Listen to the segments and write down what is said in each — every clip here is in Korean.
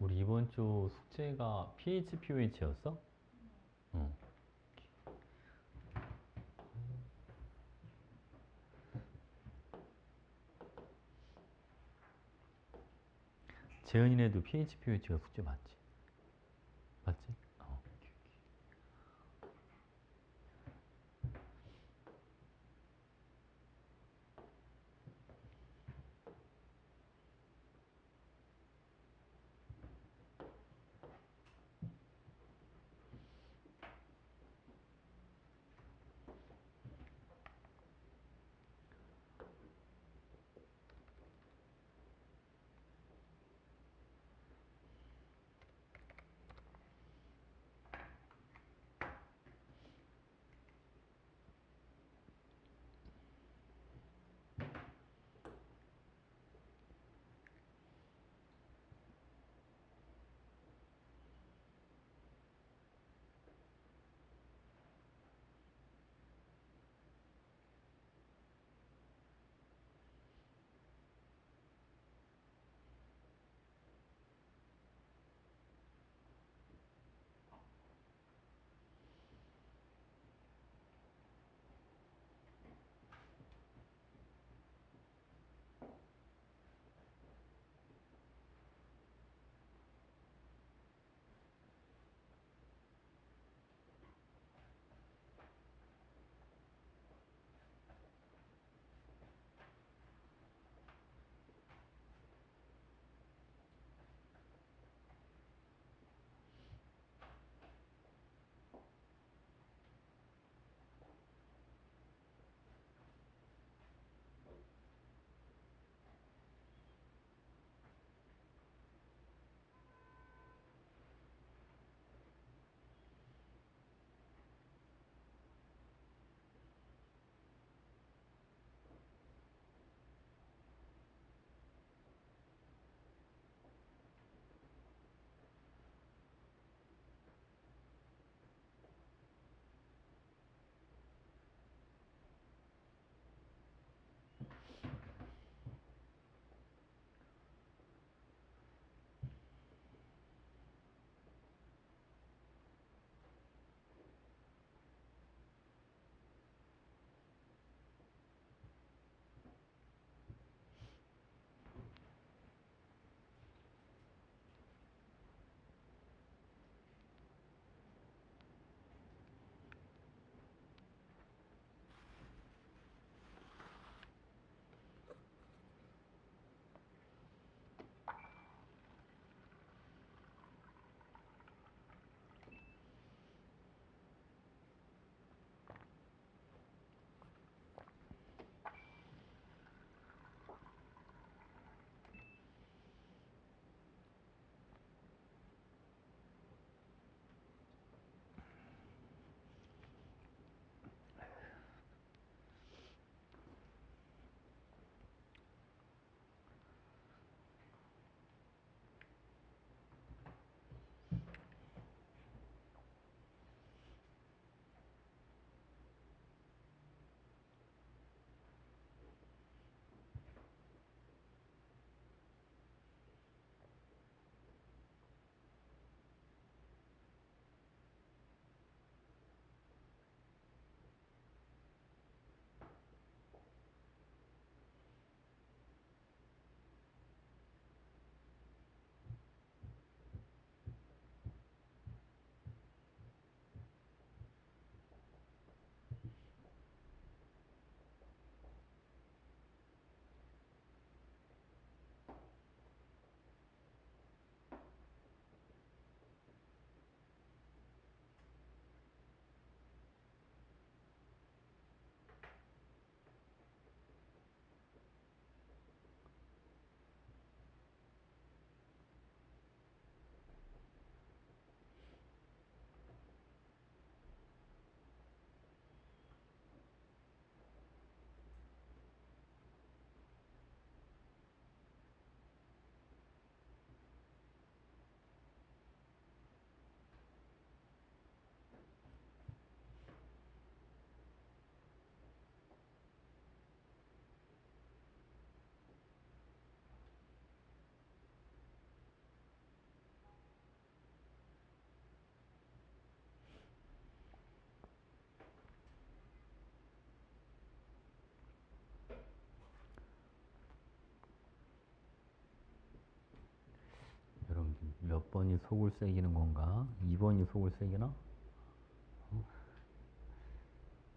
우리 이번 주 숙제가 PHPOH였어? 어. 재은이네도 PHPOH가 숙제 맞지? 맞지? 어. 몇 번이 속을 새기는 건가? 2번이 속을 새기나?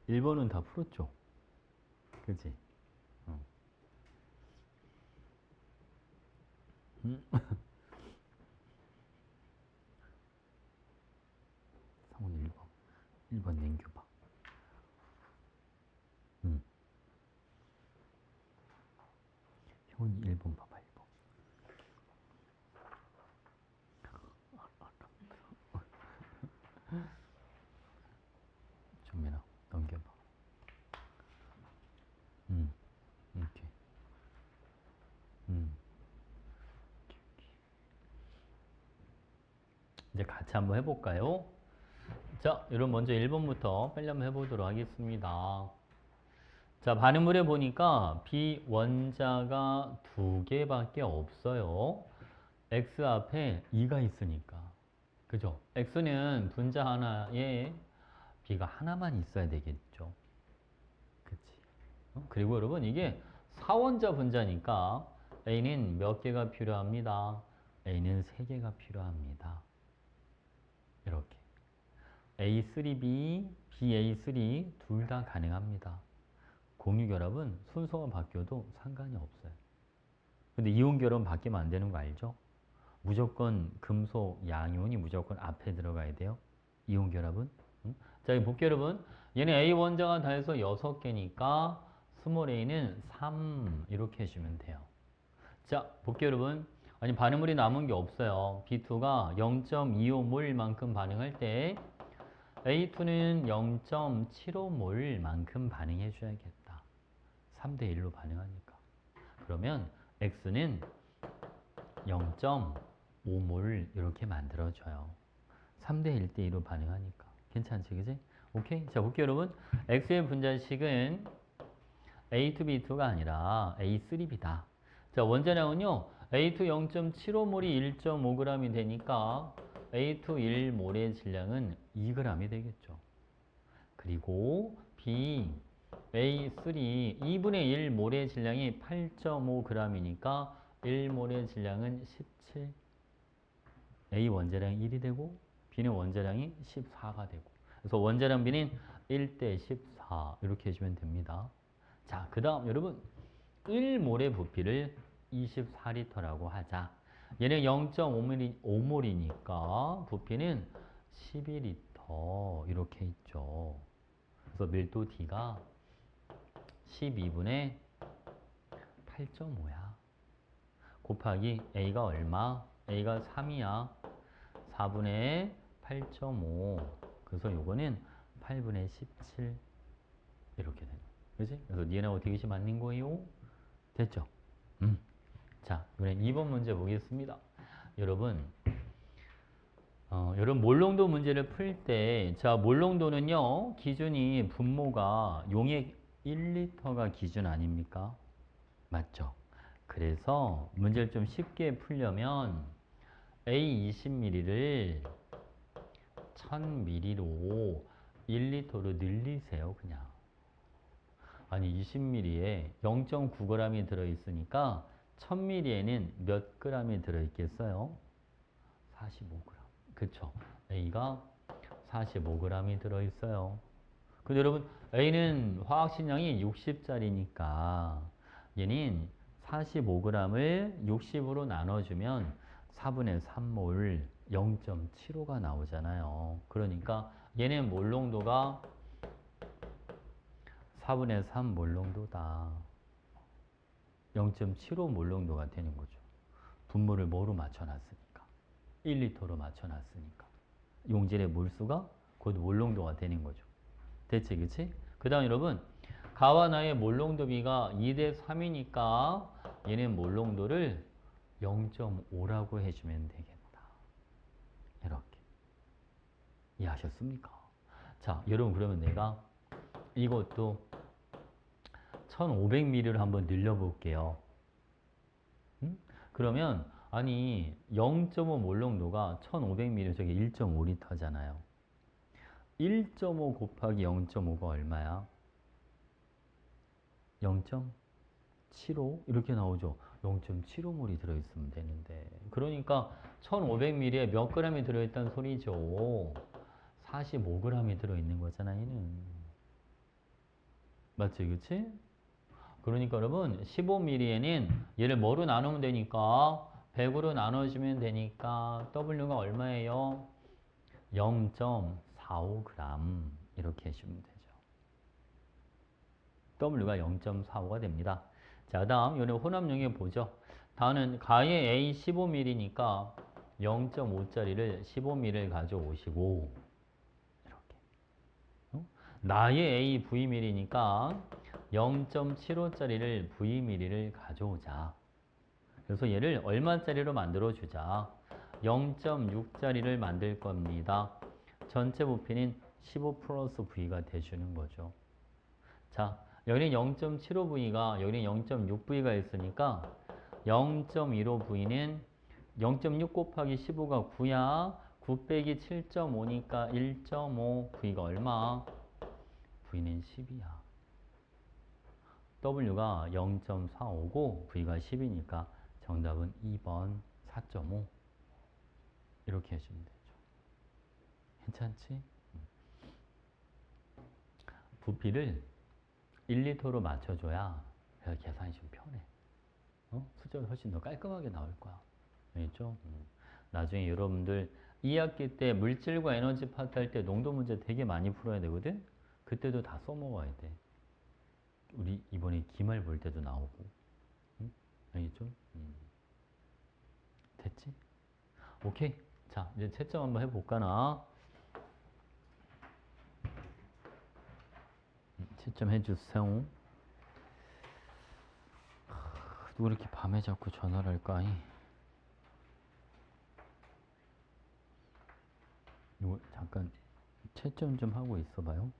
1번은 다 풀었죠? 그치? 어. 3번 1번. 1번 남겨봐. 형은 1번 봐봐, 1번. 정민아, 넘겨봐. 이렇게. 이제 같이 한번 해볼까요? 자, 여러분 먼저 1번부터 빨리 한번 해보도록 하겠습니다. 자, 반응물에 보니까 비원자가 2개밖에 없어요. X 앞에 2가 있으니까. 그죠? X는 분자 하나에 B가 하나만 있어야 되겠죠. 그치? 그리고 여러분 이게 4원자 분자니까 A는 몇 개가 필요합니다. A는 3개가 필요합니다. 이렇게. A3B, BA3 둘 다 가능합니다. 공유결합은 순서가 바뀌어도 상관이 없어요. 근데 이온결합은 바뀌면 안 되는 거 알죠? 무조건 금속 양이온이 무조건 앞에 들어가야 돼요. 이온결합은. 자, 여기 볼게요, 여러분. 얘는 A 원자가 다 해서 6개니까 스몰 a는 3 이렇게 해주면 돼요. 자, 볼게요, 여러분. 아니, 반응물이 남은 게 없어요. B2가 0.25몰만큼 반응할 때 A2는 0.75몰만큼 반응해줘야겠다. 3대 1로 반응하니까. 그러면 X는 0.5몰 이렇게 만들어줘요. 3대 1대 2로 반응하니까. 괜찮지, 그지? 오케이? 자, 볼게요, 여러분. X의 분자식은 A2, B2가 아니라 A3B다. 자, 원자량은요. A2 0.75몰이 1.5g이 되니까 A2 1몰의 질량은 2g이 되겠죠. 그리고 B, A3 2분의 1몰의 질량이 8.5g이니까 1몰의 질량은 17. A 원자량이 1이 되고 B는 원자량이 14가 되고. 그래서 원자량 B는 1대 14 이렇게 해주면 됩니다. 자, 그 다음 여러분 1몰의 부피를 24리터라고 하자. 얘는 0.5몰이니까 부피는 12리터 이렇게 있죠. 그래서 밀도 D가 12분의 8.5야. 곱하기 A가 얼마? A가 3이야. 4분의 8.5. 그래서 요거는 8분의 17 이렇게 되는 거야. 그지? 그래서 니은하고 디귿이 맞는 거예요. 됐죠? 자, 이번엔 2번 문제 보겠습니다. 여러분, 여러분 몰농도 문제를 풀 때, 자, 몰농도는요, 기준이 분모가 용액 1리터가 기준 아닙니까? 맞죠? 그래서 문제를 좀 쉽게 풀려면 A 20ml를 1000ml로 1리터로 늘리세요, 그냥. 아니, 20ml에 0.9g이 들어있으니까 1000ml에는 몇 g이 들어있겠어요? 45g. 그쵸? A가 45g이 들어있어요. 근데 여러분, A는 화학식량이 60짜리니까 얘는 45g을 60으로 나눠주면 4분의 3몰 0.75가 나오잖아요. 그러니까 얘는 몰농도가 4분의 3 몰농도다. 0.75 몰농도가 되는 거죠. 분모를 뭐로 맞춰놨으니까. 1리터로 맞춰놨으니까. 용질의 몰수가 곧 몰농도가 되는 거죠. 됐지, 그치? 그 다음 여러분, 가와 나의 몰농도 비가 2대 3이니까 얘는 몰농도를 0.5라고 해주면 되겠다. 이렇게. 이해하셨습니까? 자, 여러분 그러면 내가 이것도 1500ml를 한번 늘려볼게요. 그러면 아니 0.5 몰농도가 1500ml 저게 1.5리터잖아요. 1.5 곱하기 0.5가 얼마야? 0.75 이렇게 나오죠. 0.75몰이 들어있으면 되는데 그러니까 1500ml에 몇 g이 들어있다는 소리죠. 45g이 들어있는 거잖아 얘는. 맞지 그치? 그러니까 여러분 15ml에는 얘를 뭐로 나누면 되니까 100으로 나눠주면 되니까 W가 얼마예요? 0.45g 이렇게 해주면 되죠. W가 0.45가 됩니다. 자, 다음 요는 혼합용에 보죠. 다음은 가의 A 15ml니까 0.5짜리를 15ml를 가져오시고 이렇게 나의 A Vml이니까 0.75짜리를 Vml를 가져오자. 그래서 얘를 얼마짜리로 만들어주자. 0.6짜리를 만들 겁니다. 전체 부피는 15 플러스 V가 돼주는 거죠. 자, 여기는 0.75V가 여기는 0.6V가 있으니까 0.15V는 0.6 곱하기 15가 9야. 9 빼기 7.5니까 1.5. V가 얼마? V는 10이야. W가 0.45고 V가 10이니까 정답은 2번 4.5 이렇게 해주면 되죠. 괜찮지? 부피를 1리터로 맞춰줘야 그래서 계산이 좀 편해. 숫자가 훨씬 더 깔끔하게 나올 거야. 알겠죠? 나중에 여러분들 2학기 때 물질과 에너지 파트 할 때 농도 문제 되게 많이 풀어야 되거든? 그때도 다 써먹어야 돼. 우리 이번에 기말 볼 때도 나오고. 응? 알겠죠? 됐지? 오케이. 자, 이제 채점 한번 해볼까, 나? 채점 해주세요. 누가 이렇게 밤에 자꾸 전화를 할까? 이거 잠깐 채점 좀 하고 있어봐요.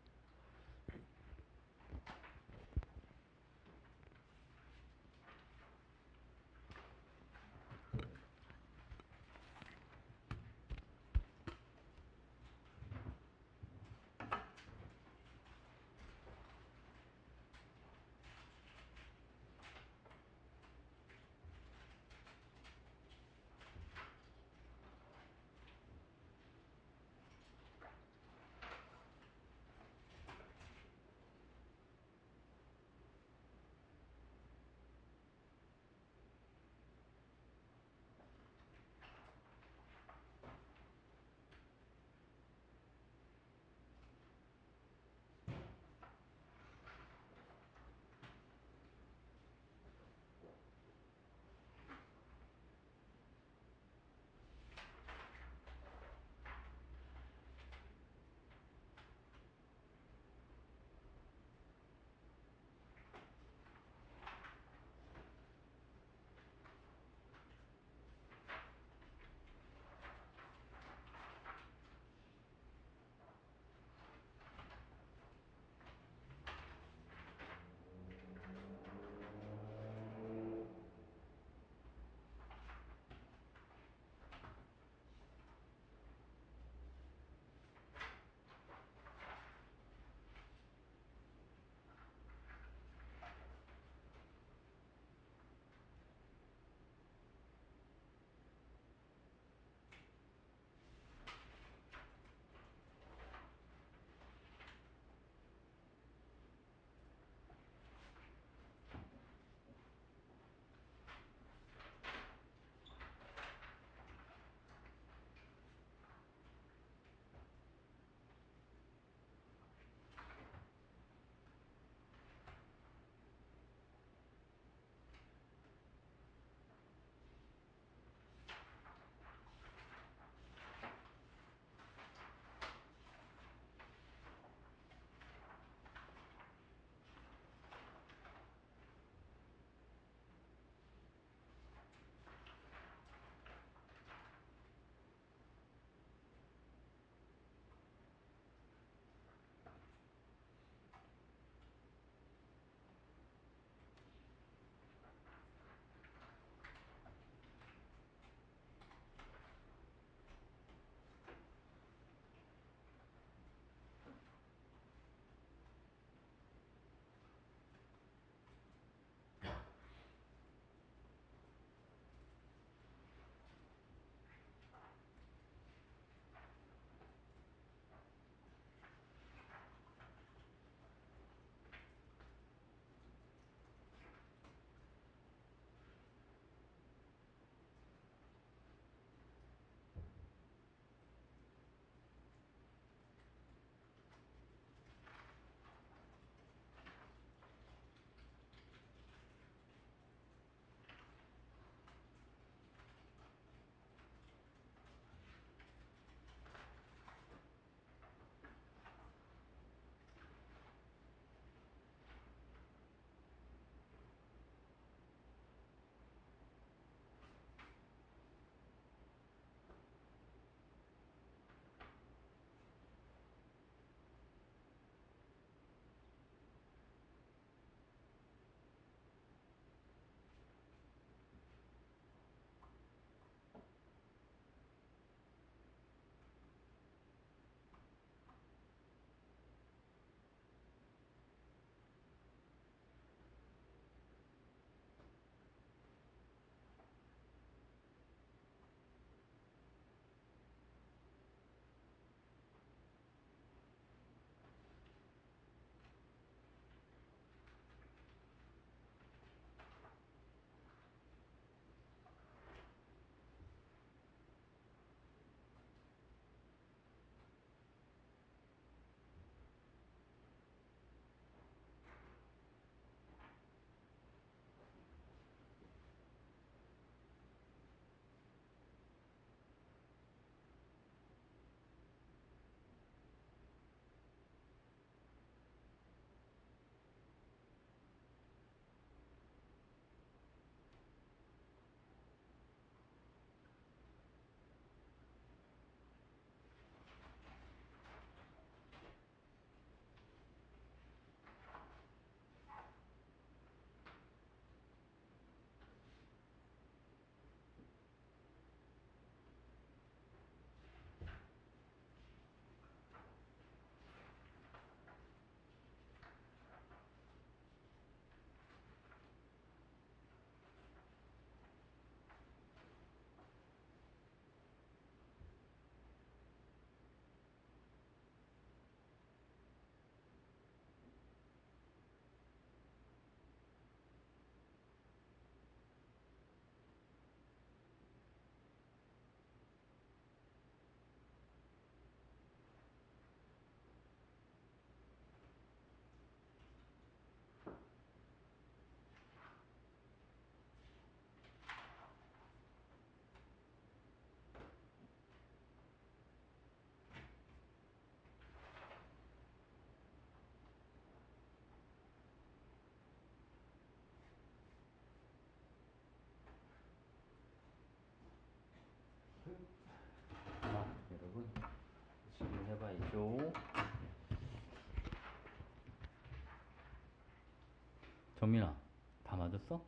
정민아, 다 맞았어?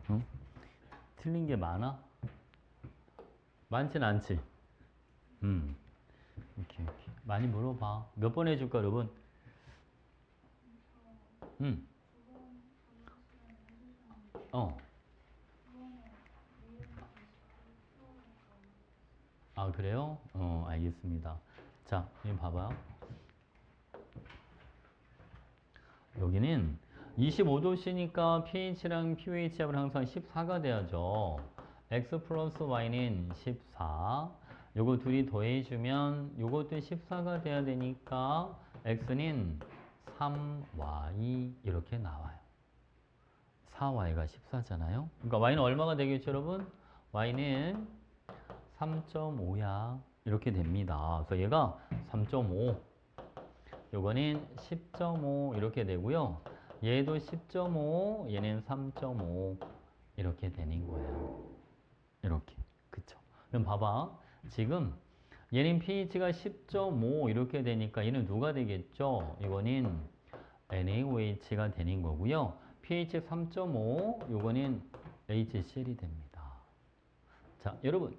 응? 틀린 게 많아? 많진 않지? 음, 오케이. 많이 물어봐. 몇 번 해줄까, 여러분? 음, 어. 아, 그래요? 알겠습니다. 자, 여기 봐봐. 여기는 25도씨니까 pH랑 pH합은 항상 14가 돼야죠. x 플러스 y는 14. 요거 둘이 더해주면 요것도 14가 돼야 되니까 x는 3y 이렇게 나와요. 4y가 14잖아요. 그러니까 y는 얼마가 되겠죠, 여러분? y는 3.5야. 이렇게 됩니다. 그래서 얘가 3.5. 요거는 10.5 이렇게 되고요. 얘도 10.5, 얘는 3.5 이렇게 되는 거예요. 이렇게. 그쵸? 그럼 봐봐. 지금 얘는 pH가 10.5 이렇게 되니까 얘는 누가 되겠죠? 이거는 NaOH가 되는 거고요. pH 3.5 요거는 HCl이 됩니다. 자, 여러분.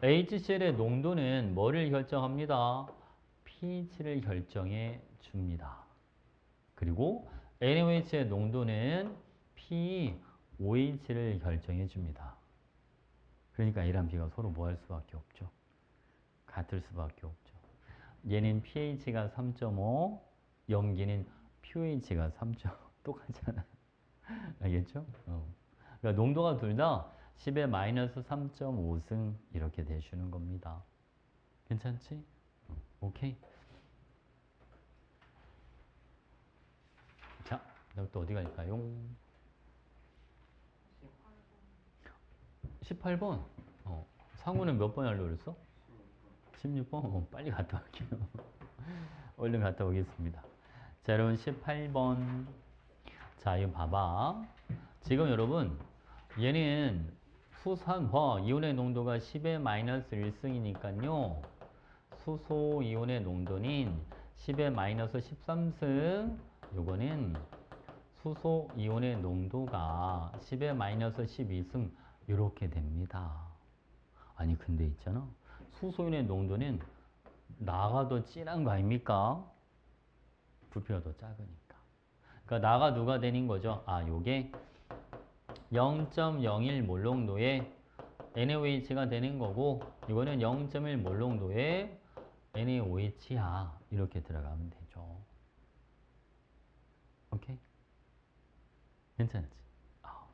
HCl의 농도는 뭐를 결정합니다? pH를 결정해 줍니다. 그리고 NaOH의 농도는 pOH를 결정해 줍니다. 그러니까 A랑 B가 서로 뭐 할 수밖에 없죠? 같을 수밖에 없죠. 얘는 pH가 3.5, 염기는 pH가 3.5 똑같잖아. 알겠죠? 그러니까 농도가 둘 다 10의 마이너스 3.5승 이렇게 되시는 겁니다. 괜찮지? 오케이. 자, 그다음 또 어디 갈까요? 18번. 상우는 몇 번 하려고 그랬어? 16번? 빨리 갔다 올게요. 얼른 갔다 오겠습니다. 자, 여러분 18번. 자, 이거 봐봐. 지금 여러분, 얘는 수산화 이온의 농도가 10의 마이너스 1승이니까요. 수소 이온의 농도는 10의 마이너스 13승. 요거는 수소 이온의 농도가 10의 마이너스 12승 이렇게 됩니다. 아니 근데 있잖아. 수소 이온의 농도는 나가 더 진한 거 아닙니까? 부피가 더 작으니까. 그러니까 나가 누가 되는 거죠? 아, 요게 0.01 몰롱도의 NaOH가 되는 거고 이거는 0.1 몰롱도의 NaOH야. 이렇게 들어가면 되죠. 오케이? 괜찮지?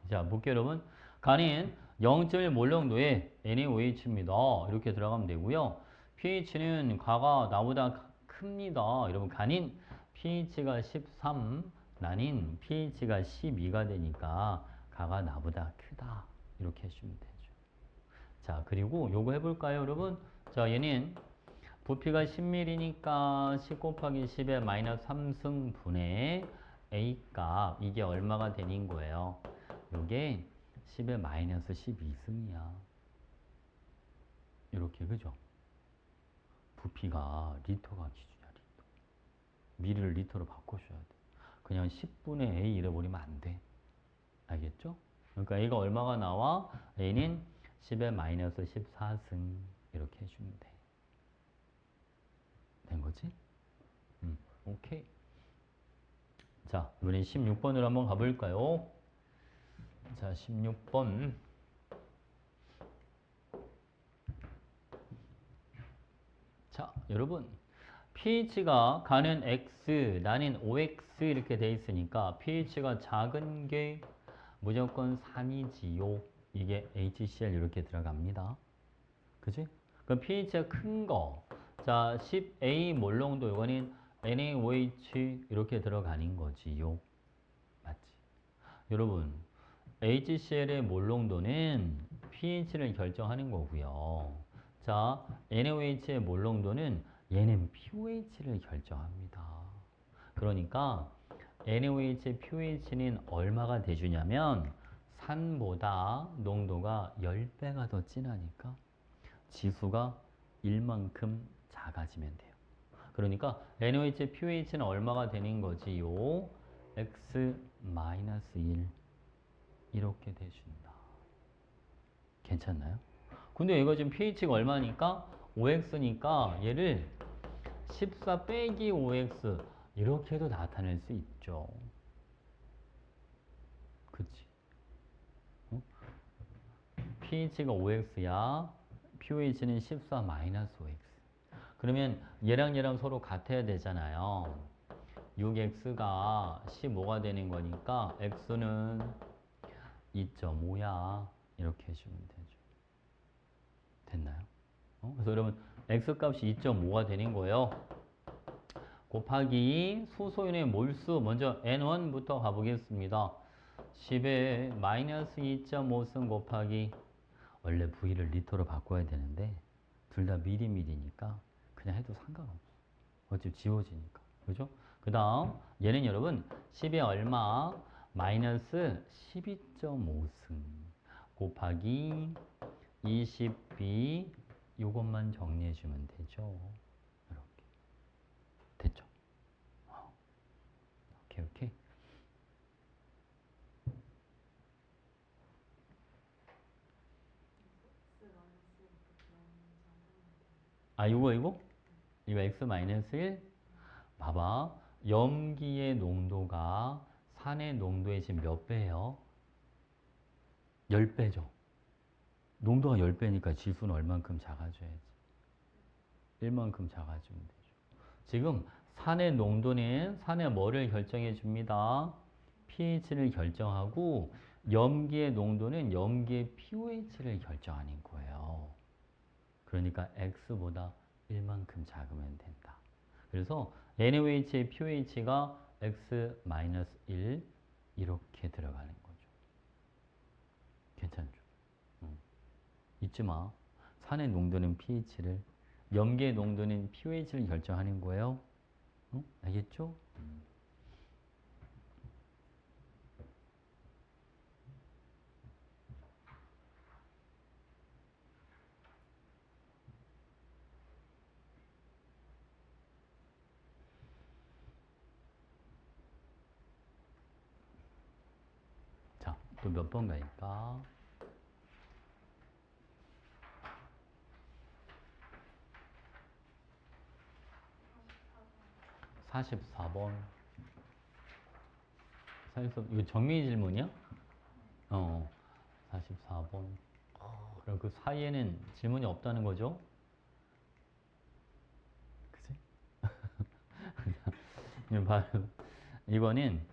자, 볼게요, 여러분. 간인 0.1 몰롱도의 NaOH입니다. 이렇게 들어가면 되고요. pH는 가가 나보다 큽니다. 여러분, 간인 pH가 13, 난인 pH가 12가 되니까 가가 나보다 크다. 이렇게 해주면 되죠. 자, 그리고 요거 해볼까요, 여러분? 자, 얘는 부피가 10mm니까 10 곱하기 10의 마이너스 3승분의 A값 이게 얼마가 되는 거예요? 요게 10의 마이너스 12승이야. 이렇게 그죠? 부피가 리터가 기준이야. 리터. 미리를 리터로 바꿔줘야 돼. 그냥 10분의 A 이래버리면 안 돼. 알겠죠? 그러니까 A가 얼마가 나와? A는 10의 마이너스 14승 이렇게 해주면 돼. 된 거지? 오케이. 자, 이번엔 16번으로 한번 가볼까요? 자, 16번. 자, 여러분. pH가 가는 x, 나는 5x 이렇게 돼 있으니까 pH가 작은 게 무조건 3이지요. 이게 HCl 이렇게 들어갑니다. 그치? 그럼 pH가 큰 거. 자, 10A 몰롱도 이거는 NaOH 이렇게 들어가는 거지요. 맞지? 여러분, HCl의 몰롱도는 pH를 결정하는 거고요. 자, NaOH의 몰롱도는 얘는 pOH를 결정합니다. 그러니까 NaOH의 pOH는 얼마가 돼주냐면 산보다 농도가 10배가 더 진하니까 지수가 1만큼 작아지면 돼요. 그러니까 NaOH의 pH는 얼마가 되는 거지요? x 마이너스 1 이렇게 되준다. 괜찮나요? 근데 이거 지금 pH가 얼마니까? 5x니까 얘를 14 빼기 5x 이렇게도 나타낼 수 있죠. 그치? 어? pH가 5x야. pH는 14 마이너스 5x. 그러면 얘랑 서로 같아야 되잖아요. 6x가 15가 되는 거니까 x는 2.5야. 이렇게 해주면 되죠. 됐나요? 그래서 여러분 x값이 2.5가 되는 거예요. 곱하기 수소윤의 몰수 먼저 N1부터 가보겠습니다. 10에 마이너스 2.5승 곱하기 원래 V를 리터로 바꿔야 되는데 둘 다 미리미리니까 그냥 해도 상관없어. 어차피 지워지니까. 그죠? 그 다음 얘는 여러분 10에 얼마? 마이너스 12.5승 곱하기 20B 요것만 정리해 주면 되죠. 이렇게. 됐죠? 오케이. 아, 이거 x-1 봐봐. 염기의 농도가 산의 농도의 지금 몇 배예요? 10배죠. 농도가 10배니까 지수는 얼만큼 작아져야지? 1만큼 작아지면 되죠. 지금 산의 농도는 산의 뭐를 결정해 줍니다? pH를 결정하고 염기의 농도는 염기의 pH를 결정하는 거예요. 그러니까 x보다 1만큼 작으면 된다. 그래서 NaOH의 pH가 x-1 이렇게 들어가는 거죠. 괜찮죠? 잊지 마. 산의 농도는 pH를, 염기의 농도는 pH를 결정하는 거예요. 알겠죠? 자, 또 몇 번 갈까? 44번. 이거 정밀 질문이야? 44번. 그럼 그 사이에는 질문이 없다는 거죠? 그치? 이거는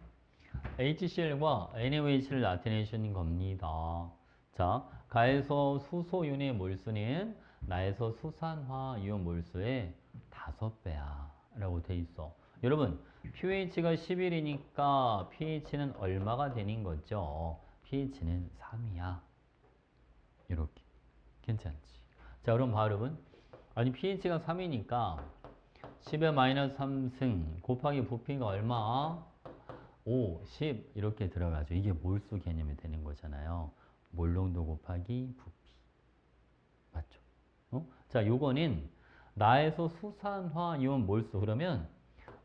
HCl과 NaOH를 나타내주는 겁니다. 자, 가에서 수소윤의 몰수는 나에서 수산화 이온 몰수의 5배야 라고 돼 있어. 여러분, pH가 11이니까 pH는 얼마가 되는 거죠? pH는 3이야. 이렇게. 괜찮지? 자, 그럼 봐, 여러분. 아니, pH가 3이니까 10의 마이너스 3승 곱하기 부피가 얼마? 5, 10 이렇게 들어가죠. 이게 몰수 개념이 되는 거잖아요. 몰농도 곱하기 부피. 맞죠? 자, 요거는 나에서 수산화 이온 몰수. 그러면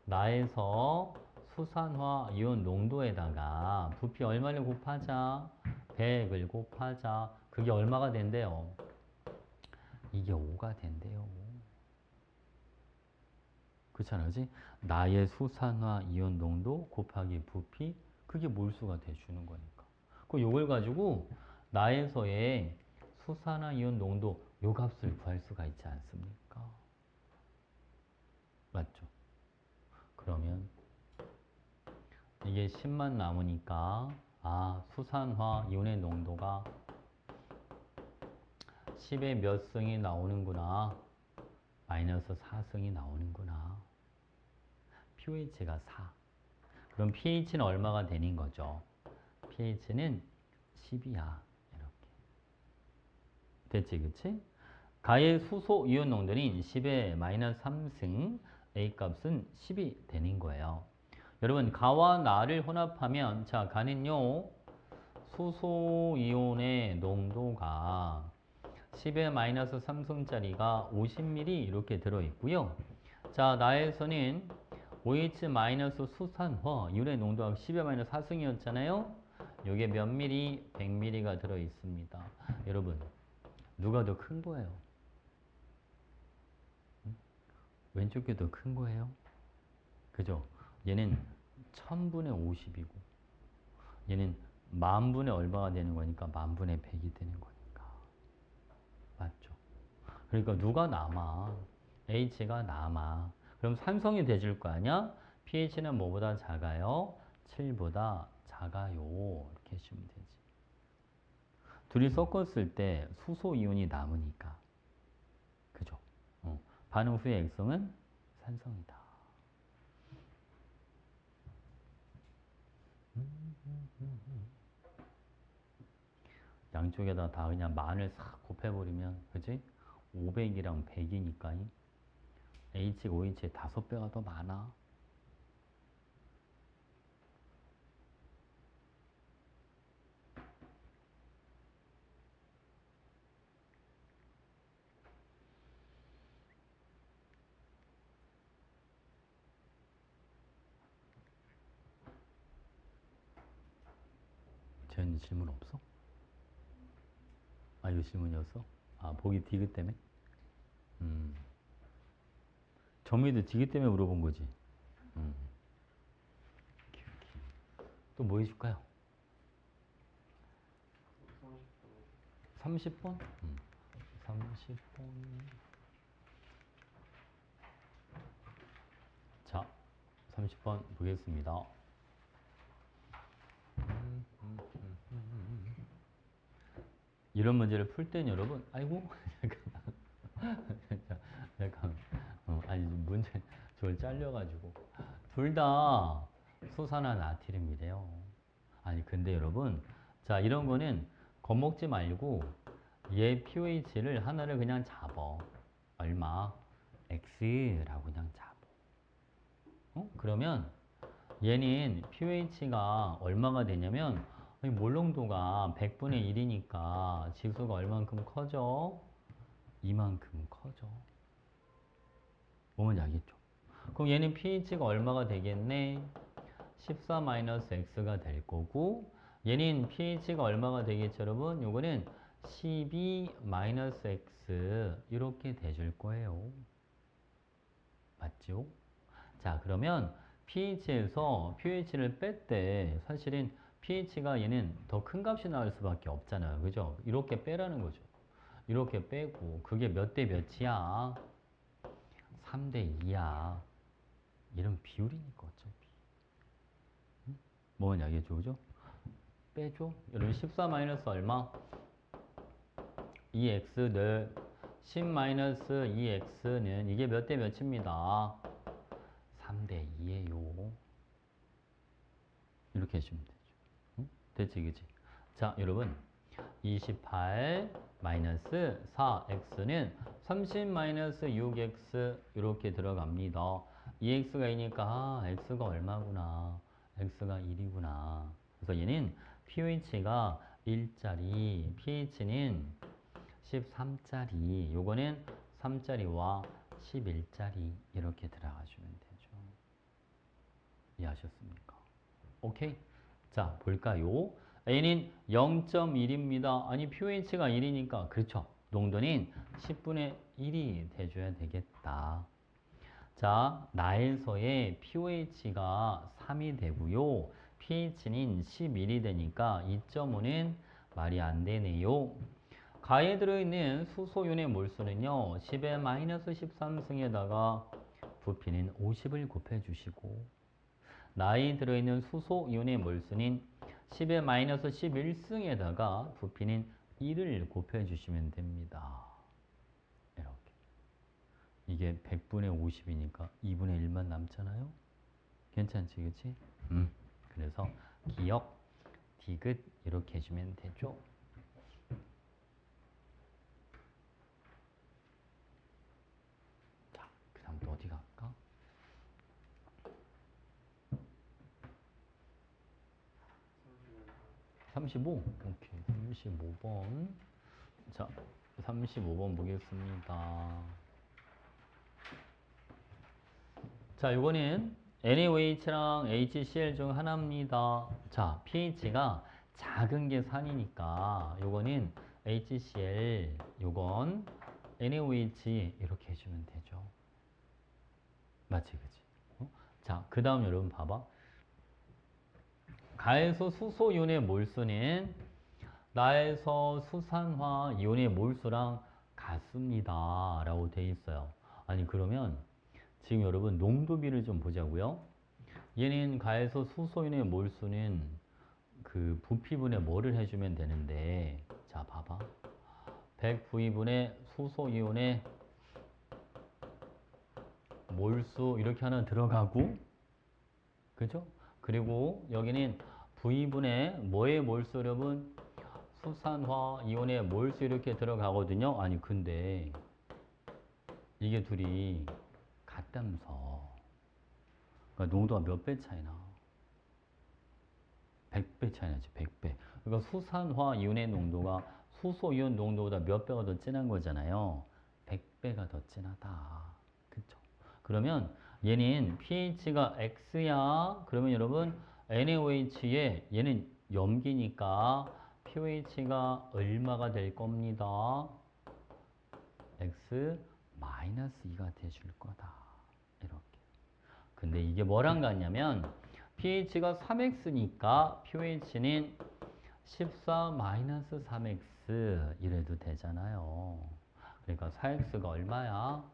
나에서 수산화 이온 농도에다가 부피 얼마를 곱하자? 100을 곱하자. 그게 얼마가 된대요? 이게 5가 된대요. 그렇잖아, 그지? 나의 수산화 이온 농도 곱하기 부피, 그게 몰수가 돼주는 거니까. 그 요걸 가지고 나에서의 수산화 이온 농도 요 값을 구할 수가 있지 않습니까? 맞죠? 그러면 이게 10만 남으니까 수산화 이온의 농도가 10의 몇 승이 나오는구나. 마이너스 4승이 나오는구나. pH가 4. 그럼 pH는 얼마가 되는 거죠? pH는 10이야. 이렇게. 됐지, 그치? 가의 수소 이온 농도는 10의 마이너스 3승, A값은 10이 되는 거예요. 여러분, 가와 나를 혼합하면, 자, 가는요, 수소 이온의 농도가 10의 마이너스 3승짜리가 50ml 이렇게 들어있고요. 자, 나에서는 OH- 수산화 율의 농도가 10의 - 4승이었잖아요. 요게 몇 미리? 100ml가 들어 있습니다. 여러분, 누가 더 큰 거예요? 왼쪽 게 더 큰 거예요? 그죠? 얘는 1000분의 50이고 얘는 만분의 얼마가 되는 거니까 만분의 100이 되는 거니까. 맞죠? 그러니까 누가 남아? H가 남아. 그럼 산성이 돼줄 거 아니야? pH는 뭐보다 작아요? 7보다 작아요. 이렇게 해주면 되지. 둘이 섞었을 때 수소 이온이 남으니까. 그죠? 반응 후의 액성은 산성이다. 양쪽에다 다 그냥 만을 싹 곱해버리면, 그지? 500이랑 100이니까 H가 OH의 5배가 더 많아. 쟤는 질문 없어? 아, 이거 질문이었어? 아, 보기 디귿 때문에? 점이도 디귿 때문에 물어본 거지. 또 뭐 해줄까요? 30번? 30번. 자, 30번 보겠습니다. 이런 문제를 풀 때는 여러분, 아이고, 잠깐, 아니, 문제, 저걸 잘려가지고. 둘 다 수산화 나트륨이래요. 아니, 근데 여러분, 자, 이런 거는 겁먹지 말고, 얘 pH를 하나를 그냥 잡어. 얼마? X라고 그냥 잡어. 그러면 얘는 pH가 얼마가 되냐면, 몰롱도가 100분의 1이니까 지수가 얼만큼 커져? 이만큼 커져. 뭐면 알겠죠? 그럼 얘는 pH가 얼마가 되겠네? 14-x가 될 거고, 얘는 pH가 얼마가 되겠죠, 여러분? 요거는 12-x 이렇게 돼줄 거예요. 맞죠? 자, 그러면 pH를 뺄 때 사실은 pH가 얘는 더 큰 값이 나올 수밖에 없잖아요. 그죠? 이렇게 빼라는 거죠. 이렇게 빼고 그게 몇 대 몇이야? 3대 2야. 이런 비율이니까 어차피. 뭐냐 알겠죠? 그죠? 빼줘. 여러분 14 마이너스 얼마? 2x를 10 마이너스 2x는 이게 몇 대 몇입니다. 3대 2예요. 이렇게 해주면 되죠. 응? 됐지, 그지? 자, 여러분. 28 마이너스 4x는 30 마이너스 6x 이렇게 들어갑니다. 2x가 2니까 x가 얼마구나. x가 1이구나. 그래서 얘는 pH가 1짜리, pH는 13짜리, 요거는 3짜리와 11짜리 이렇게 들어가주면 되죠. 이해하셨습니까? 오케이? 자, 볼까요? A는 0.1입니다. 아니, pH가 1이니까, 그렇죠. 농도는 10분의 1이 돼줘야 되겠다. 자, 나에서의 pH가 3이 되고요. pH는 11이 되니까 2.5는 말이 안 되네요. 가에 들어있는 수소윤의 몰수는요. 10의 마이너스 13승에다가 부피는 50을 곱해주시고 나에 들어있는 수소이온의 몰수는 10의 마이너스 11승에다가 부피는 1을 곱해주시면 됩니다. 이렇게. 이게 100분의 50이니까 2분의 1만 남잖아요? 괜찮지, 그치? 그래서 기억, 디귿 이렇게 해주면 되죠. 자, 그 다음 또 어디 갈까? 35. 오케이. 35번. 자, 35번 보겠습니다. 자, 이거는 NaOH랑 HCl 중 하나입니다. 자, pH가 작은 게 산이니까 요거는 HCl, 요건 NaOH 이렇게 해주면 되죠. 맞지, 그치? 자, 그 다음 여러분 봐봐. 가에서 수소 이온의 몰수는 나에서 수산화 이온의 몰수랑 같습니다. 라고 돼 있어요. 아니, 그러면 지금 여러분 농도비를 좀 보자고요. 얘는 가에서 수소 이온의 몰수는 그 부피분에 뭐를 해주면 되는데, 자, 봐봐. 100V분의 수소 이온의 몰수 이렇게 하나 들어가고, 그죠? 그리고 여기는 V분의 뭐의 몰수 여러분? 수산화 이온의 몰수 이렇게 들어가거든요. 아니 근데 이게 둘이 같다면서. 그러니까 농도가 몇 배 차이나? 100배 차이 나지. 100배. 그러니까 수산화 이온의 농도가 수소 이온 농도보다 몇 배가 더 진한 거잖아요. 100배가 더 진하다. 그쵸? 그러면 얘는 pH가 X야. 그러면 여러분 NaOH에 얘는 염기니까 pH가 얼마가 될 겁니다. X 마이너스 2가 돼줄 거다. 이렇게. 근데 이게 뭐랑 같냐면 pH가 3x니까 pH는 14 마이너스 3x 이래도 되잖아요. 그러니까 4x가 얼마야?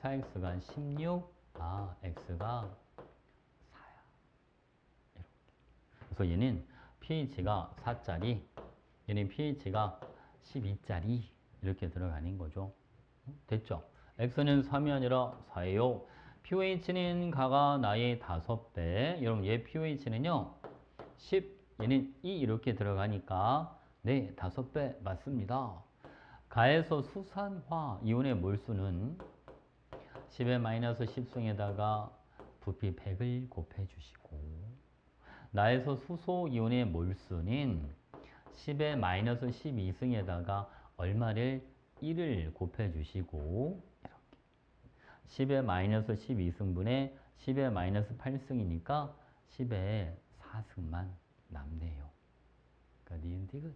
4x가 16, x가 4야. 이렇게. 그래서 얘는 pH가 4짜리, 얘는 pH가 12짜리 이렇게 들어가는 거죠. 됐죠? x는 3이 아니라 4예요. pH는 가가 나의 5배. 여러분 얘 pH는요. 10, 얘는 2 이렇게 들어가니까 네, 5배 맞습니다. 가에서 수산화 이온의 몰수는 10의 마이너스 10승에다가 부피 100을 곱해 주시고, 나에서 수소 이온의 몰수는 10의 마이너스 12승에다가 얼마를 1을 곱해 주시고, 이렇게 10의 마이너스 12승분의 10의 마이너스 8승이니까 10의 4승만 남네요. 그러니까 니은 디귿.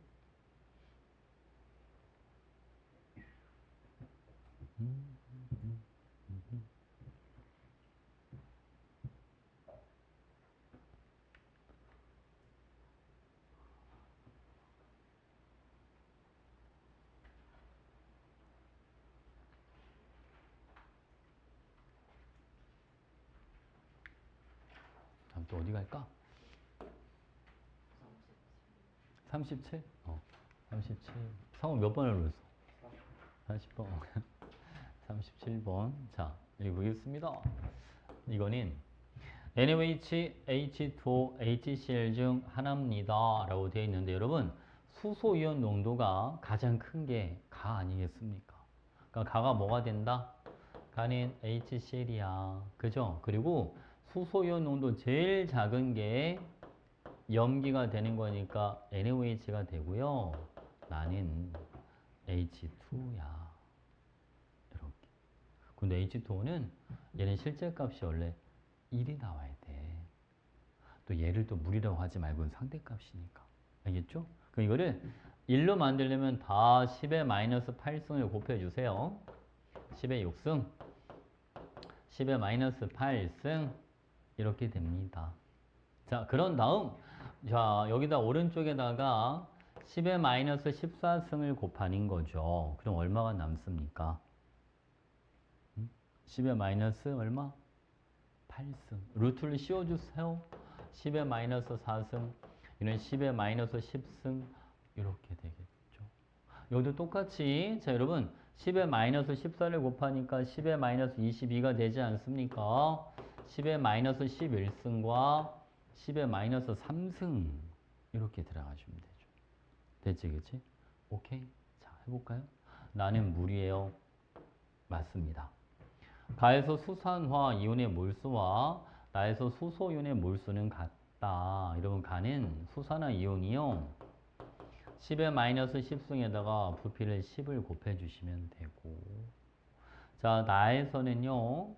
다음 또 어디 갈까? 37? 37. 상호 몇 번을 눌렀어? 40번. 37번. 자, 읽어보겠습니다. 이거는 NaOH, H2O, HCl 중 하나입니다. 라고 되어 있는데 여러분 수소이온 농도가 가장 큰 게 가 아니겠습니까? 그러니까 가가 뭐가 된다? 가는 HCl이야. 그죠? 그리고 수소이온 농도 제일 작은 게 염기가 되는 거니까 NaOH가 되고요. 나는 H2야. 이렇게. 근데 H2O는 얘는 실제 값이 원래 1이 나와야 돼. 또 얘를 또 물이라고 하지 말고 상대값이니까. 알겠죠? 그럼 이거를 1로 만들려면 다 10의 마이너스 8승을 곱해주세요. 10의 6승, 10의 마이너스 8승 이렇게 됩니다. 자, 그런 다음 자 여기다 오른쪽에다가 10의 마이너스 14승을 곱하는 거죠. 그럼 얼마가 남습니까? 10의 마이너스 얼마? 8승. 루트를 씌워주세요. 10의 마이너스 4승. 이는 10의 마이너스 10승. 이렇게 되겠죠. 여기도 똑같이 자 여러분 10의 마이너스 14를 곱하니까 10의 마이너스 22가 되지 않습니까? 10의 마이너스 11승과 10의 마이너스 3승 이렇게 들어가시면 되죠. 됐지 그치? 오케이. 자 해볼까요? 나는 물이에요. 맞습니다. 가에서 수산화 이온의 몰수와 나에서 수소 이온의 몰수는 같다. 여러분 가는 수산화 이온이요. 10의 마이너스 10승에다가 부피를 10을 곱해주시면 되고 자 나에서는요.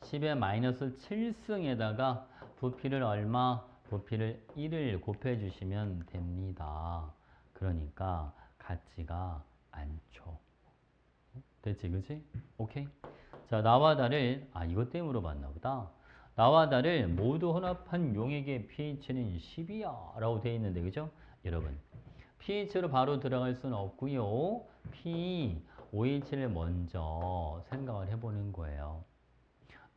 10의 마이너스 7승에다가 부피를 얼마? 부피를 1을 곱해주시면 됩니다. 그러니까 같지가 않죠. 됐지, 그치? 오케이? 자, 나와 다를, 이것 때문에 물어봤나 보다. 나와 다를 모두 혼합한 용액의 pH는 10이야 라고 되어 있는데, 그죠? 여러분, pH로 바로 들어갈 수는 없고요. OH를 먼저 생각을 해보는 거예요.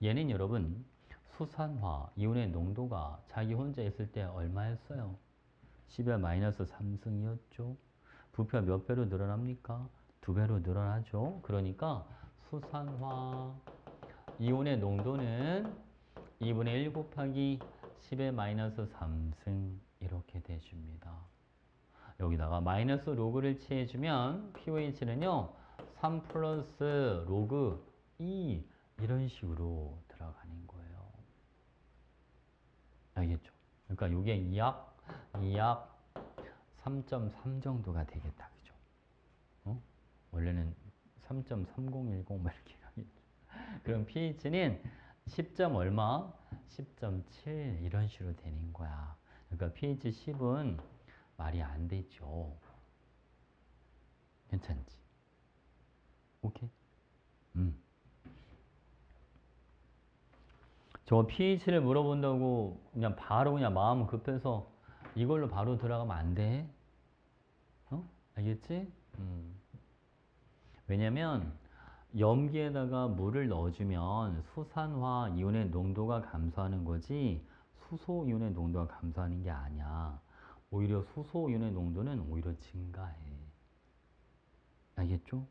얘는 여러분, 수산화, 이온의 농도가 자기 혼자 있을 때 얼마였어요? 10의 마이너스 3승이었죠. 부피가 몇 배로 늘어납니까? 2배로 늘어나죠. 그러니까 수산화 이온의 농도는 2분의 1 곱하기 10의 마이너스 3승 이렇게 돼줍니다. 여기다가 마이너스 로그를 취해주면 pOH는요 3 플러스 로그 2 이런 식으로 들어가는 거예요. 알겠죠? 그러니까 이게 약 3.3 정도가 되겠다. 그죠? 원래는 3.3010 이렇게 가겠죠. 그럼 pH는 10. 얼마? 10.7 이런 식으로 되는 거야. 그러니까 pH 10은 말이 안 되죠. 괜찮지? 오케이? 저 pH를 물어본다고 그냥 바로 그냥 마음 급해서 이걸로 바로 들어가면 안 돼. 알겠지? 왜냐면 염기에다가 물을 넣어주면 수산화 이온의 농도가 감소하는 거지 수소 이온의 농도가 감소하는 게 아니야. 오히려 수소 이온의 농도는 오히려 증가해. 알겠죠?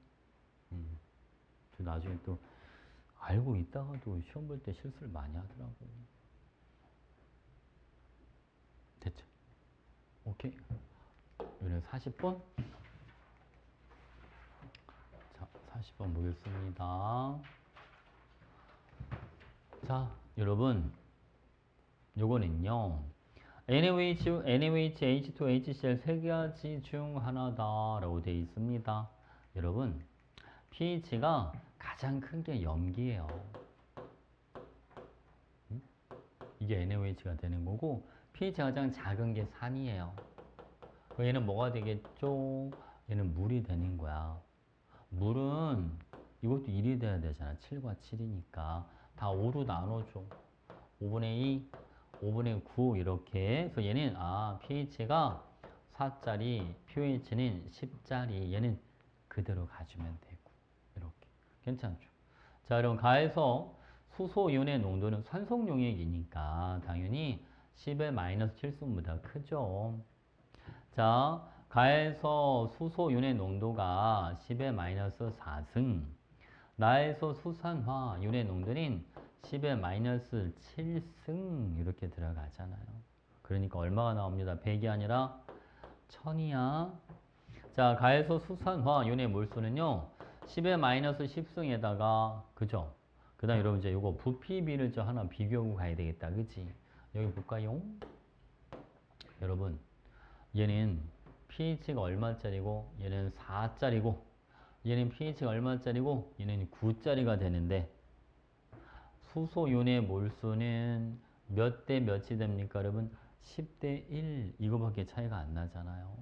저 나중에 또 알고 있다가도 시험 볼 때 실수를 많이 하더라고. 됐죠? 오케이. 오늘 40번? 자, 40번 보겠습니다. 자, 여러분. 요거는요. NaOH, H2, HCl 세 가지 중 하나다 라고 되어 있습니다. 여러분, pH가 가장 큰 게 염기예요. 이게 NaOH가 되는 거고 pH가 가장 작은 게 산이에요. 얘는 뭐가 되겠죠? 얘는 물이 되는 거야. 물은 이것도 1이 돼야 되잖아. 7과 7이니까 다 5로 나눠줘. 5분의 2, 5분의 9 이렇게. 그래서 얘는 pH가 4짜리, pH는 10짜리. 얘는 그대로 가주면 되고 이렇게. 괜찮죠? 자, 그럼 가에서 수소 이온의 농도는 산성 용액이니까 당연히 10의 마이너스 7승보다 크죠. 자, 가에서 수소 이온의 농도가 10의 마이너스 4승. 나에서 수산화 이온의 농도는 10의 마이너스 7승 이렇게 들어가잖아요. 그러니까 얼마가 나옵니다. 100이 아니라 1000이야. 자, 가에서 수산화 이온의 몰수는요. 10의 마이너스 10승에다가 그죠? 그 다음 여러분 이제 요거 부피비를 저 하나 비교하고 가야 되겠다. 그치? 여기 볼까요? 여러분 얘는 pH가 얼마짜리고 얘는 4짜리고 얘는 pH가 얼마짜리고 얘는 9짜리가 되는데 수소이온의 몰수는 몇 대 몇이 됩니까 여러분? 10대 1 이거밖에 차이가 안 나잖아요.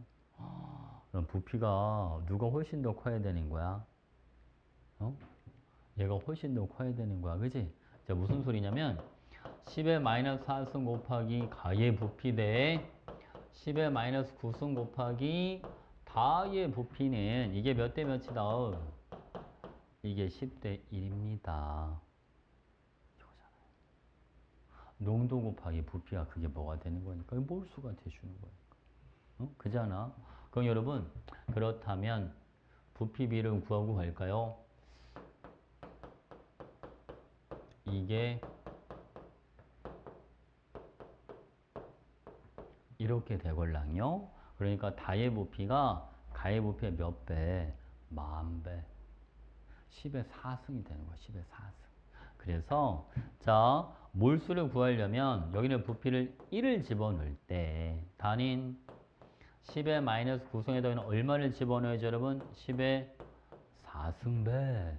그럼 부피가 누가 훨씬 더 커야 되는 거야? 얘가 훨씬 더 커야 되는 거야. 그지? 자, 무슨 소리냐면 10의 마이너스 4승 곱하기 가의 부피 대 10의 마이너스 9승 곱하기 다의 부피는 이게 몇 대 몇이다? 이게 10대 1입니다. 이거잖아요. 농도 곱하기 부피가 그게 뭐가 되는 거니까 몰수가 돼주는 거니까. 그잖아. 그럼 여러분 그렇다면 부피비를 구하고 갈까요? 이게 이렇게 되걸랑요. 그러니까 다의 부피가 가의 부피의 몇 배? 10,000배. 10의 4승이 되는 거야. 10의 4승. 그래서 자 몰수를 구하려면 여기는 부피를 1을 집어넣을 때 단인 10의 마이너스 9승에다가 얼마를 집어넣어야죠 여러분? 10의 4승배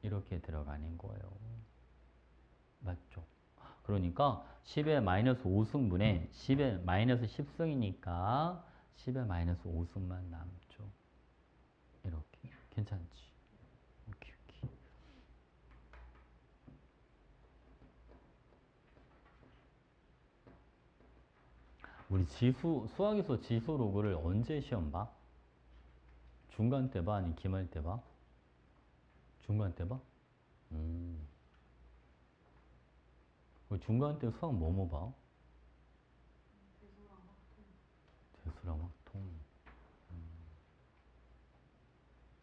이렇게 들어가는 거예요. 맞죠? 그러니까 10의 마이너스 5승분에 10의 마이너스 10승이니까 10의 마이너스 5승만 남죠. 이렇게. 괜찮지? 오케이, 오케이. 우리 수학에서 지수 로그를 언제 시험 봐? 중간 때 봐? 아니 기말 때 봐? 중간 때 봐? 음. 그 중간 때 수학 뭐 봐? 대수랑 확통.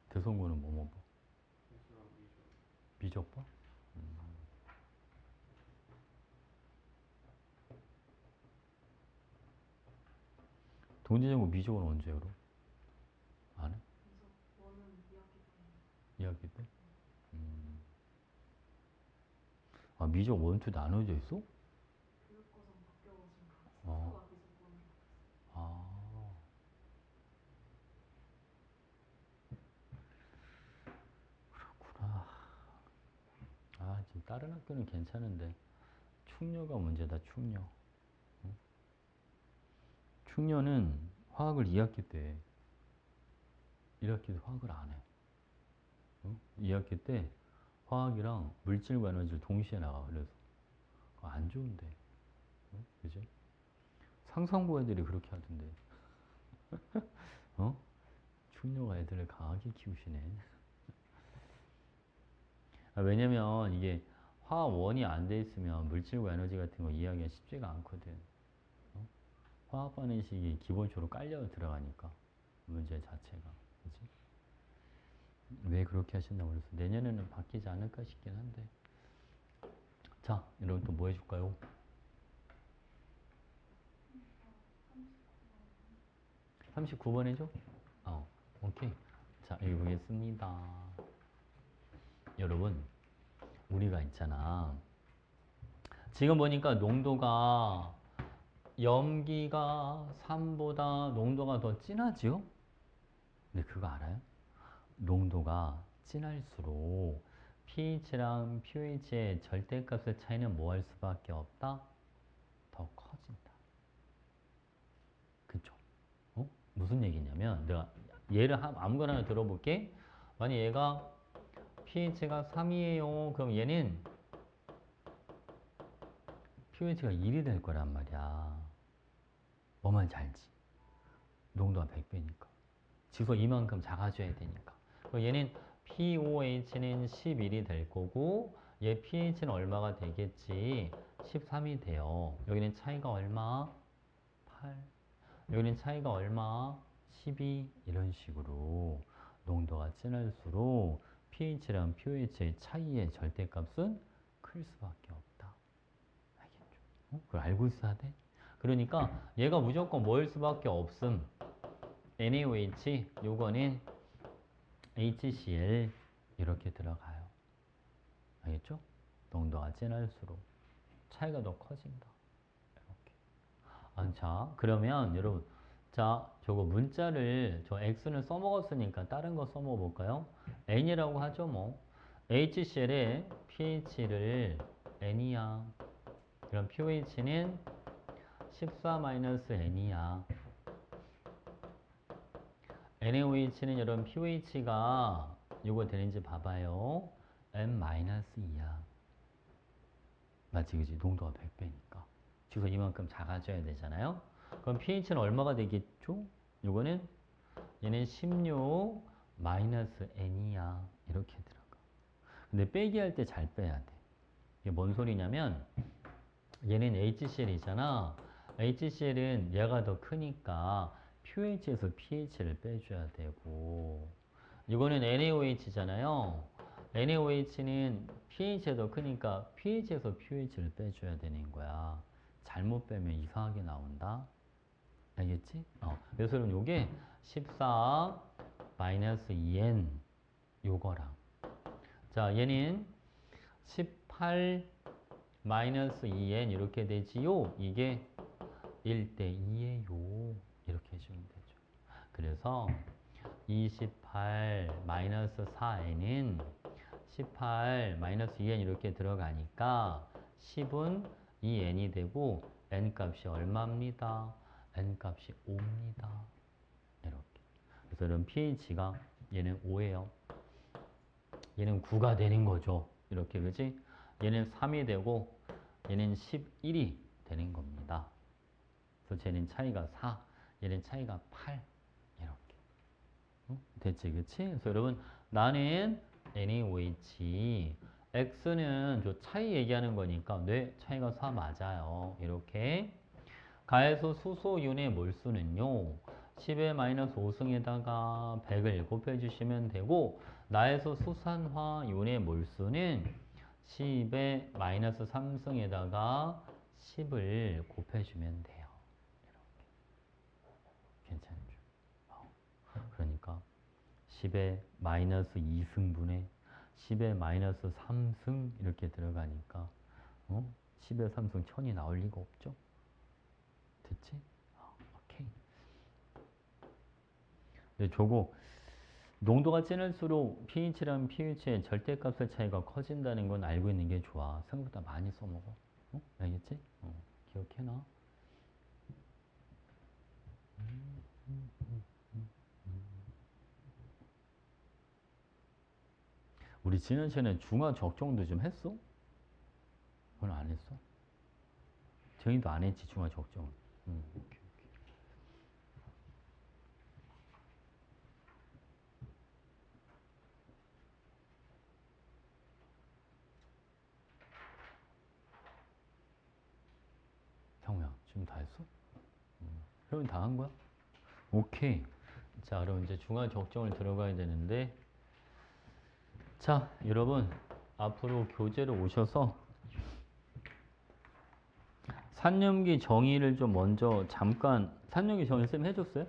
대성고는 뭐 봐? 미적 봐? 동지정고 미적은 언제 그럼? 안 해? 2학기 때? 아, 미적 원투 나눠져 있어? 아, 아, 그렇구나. 아, 지금 다른 학교는 괜찮은데 충녀가 문제다, 충녀. 충녀는 화학을 2학기 때 해. 1학기 때 화학을 안 해. 2학기 때 화학이랑 물질과 에너지를 동시에 나가. 그래서 그거 안 좋은데. 그지? 상상부 애들이 그렇게 하던데. 어? 충녀가 애들을 강하게 키우시네. 아, 왜냐면 이게 화원이 안 돼 있으면 물질과 에너지 같은 거 이해하기가 쉽지가 않거든. 어? 화학 반응식이 기본적으로 깔려 들어가니까 문제 자체가. 그지? 왜 그렇게 하신다고 그래서 내년에는 바뀌지 않을까 싶긴 한데. 자, 여러분 또 뭐 해줄까요? 39번 해줘? 오케이. 자, 여기 보겠습니다. 여러분, 우리가 있잖아. 지금 보니까 농도가 염기가 3보다 농도가 더 진하지요? 근데 그거 알아요? 농도가 진할수록 pH랑 pH의 절대값의 차이는 뭐 할 수밖에 없다? 더 커진다. 그쵸? 무슨 얘기냐면 내가 예를 아무거나 하나 들어볼게. 만약 얘가 pH가 3이에요. 그럼 얘는 pH가 1이 될 거란 말이야. 뭐만 잘지. 농도가 100배니까. 지수 이만큼 작아져야 되니까. 그럼 얘는 pOH는 11이 될 거고 얘 pH는 얼마가 되겠지? 13이 돼요. 여기는 차이가 얼마? 8. 여기는 차이가 얼마? 12. 이런 식으로 농도가 진할수록 pH랑 pOH의 차이의 절대값은 클 수밖에 없다. 알겠죠? 그걸 알고 있어야 돼. 그러니까 얘가 무조건 뭐일 수밖에 없음. NaOH 요거는 HCl 이렇게 들어가요. 알겠죠? 농도가 진할수록 차이가 더 커진다. 이렇게. 자, 그러면 여러분, 자, 저거 문자를 저 X는 써먹었으니까 다른 거 써먹어 볼까요? N이라고 하죠, 뭐. HCl의 pH를 N이야. 그럼 pH는 14-N이야. NaOH는 여러분 pH가 요거 되는지 봐봐요. N-2야. 맞지, 그지? 농도가 100배니까. 지금 이만큼 작아져야 되잖아요. 그럼 pH는 얼마가 되겠죠? 요거는 얘는 16-N이야. 이렇게 들어가. 근데 빼기 할 때 잘 빼야 돼. 이게 뭔 소리냐면 얘는 HCl이잖아. HCl은 얘가 더 크니까 pH에서 pH를 빼줘야 되고 이거는 NaOH잖아요. NaOH는 pH가 더 크니까 pH에서 pH를 빼줘야 되는 거야. 잘못 빼면 이상하게 나온다. 알겠지? 그래서 그럼 요게 14-2n 요거랑 자 얘는 18-2n 이렇게 되지요. 이게 1대2예요. 이렇게 해주면 되죠. 그래서 28-4n은 18-2n 이렇게 들어가니까 10은 2n이 되고 n값이 얼마입니다? n값이 5입니다. 이렇게. 그래서 이런 pH가 얘는 5예요. 얘는 9가 되는 거죠. 이렇게, 그지? 얘는 3이 되고 얘는 11이 되는 겁니다. 그래서 쟤는 차이가 4, 얘는 차이가 8. 이렇게. 됐지, 그치? 그래서 여러분, 나는 NaOH, X는 저 차이 얘기하는 거니까 네, 차이가 4 맞아요. 이렇게. 가해소 수소윤의 몰수는요, 10의 마이너스 5승에다가 100을 곱해주시면 되고, 나에서 수산화윤의 몰수는 10의 마이너스 3승에다가 10을 곱해주면 돼요. 이렇게. 괜찮죠? 그러니까 10의 마이너스 2승분의 10의 마이너스 3승 이렇게 들어가니까 10의 3승 1000이 나올 리가 없죠? 됐지? 오케이. 근데 저거 농도가 진할수록 pH랑 pH의 절대값의 차이가 커진다는 건 알고 있는 게 좋아. 생각보다 많이 써먹어. 알겠지? 기억해놔. 우리 지난 시간에 중화 적정도 좀 했어? 오늘 안 했어? 정희도 안 했지, 중화 적정. 오케이. 형우야, 지금 다 했어? 형은 다 한 거야? 오케이. 자, 그럼 이제 중화 적정을 들어가야 되는데, 자, 여러분, 앞으로 교재로 오셔서 산염기 정의를 좀 먼저 잠깐, 산염기 정의 쌤 해줬어요?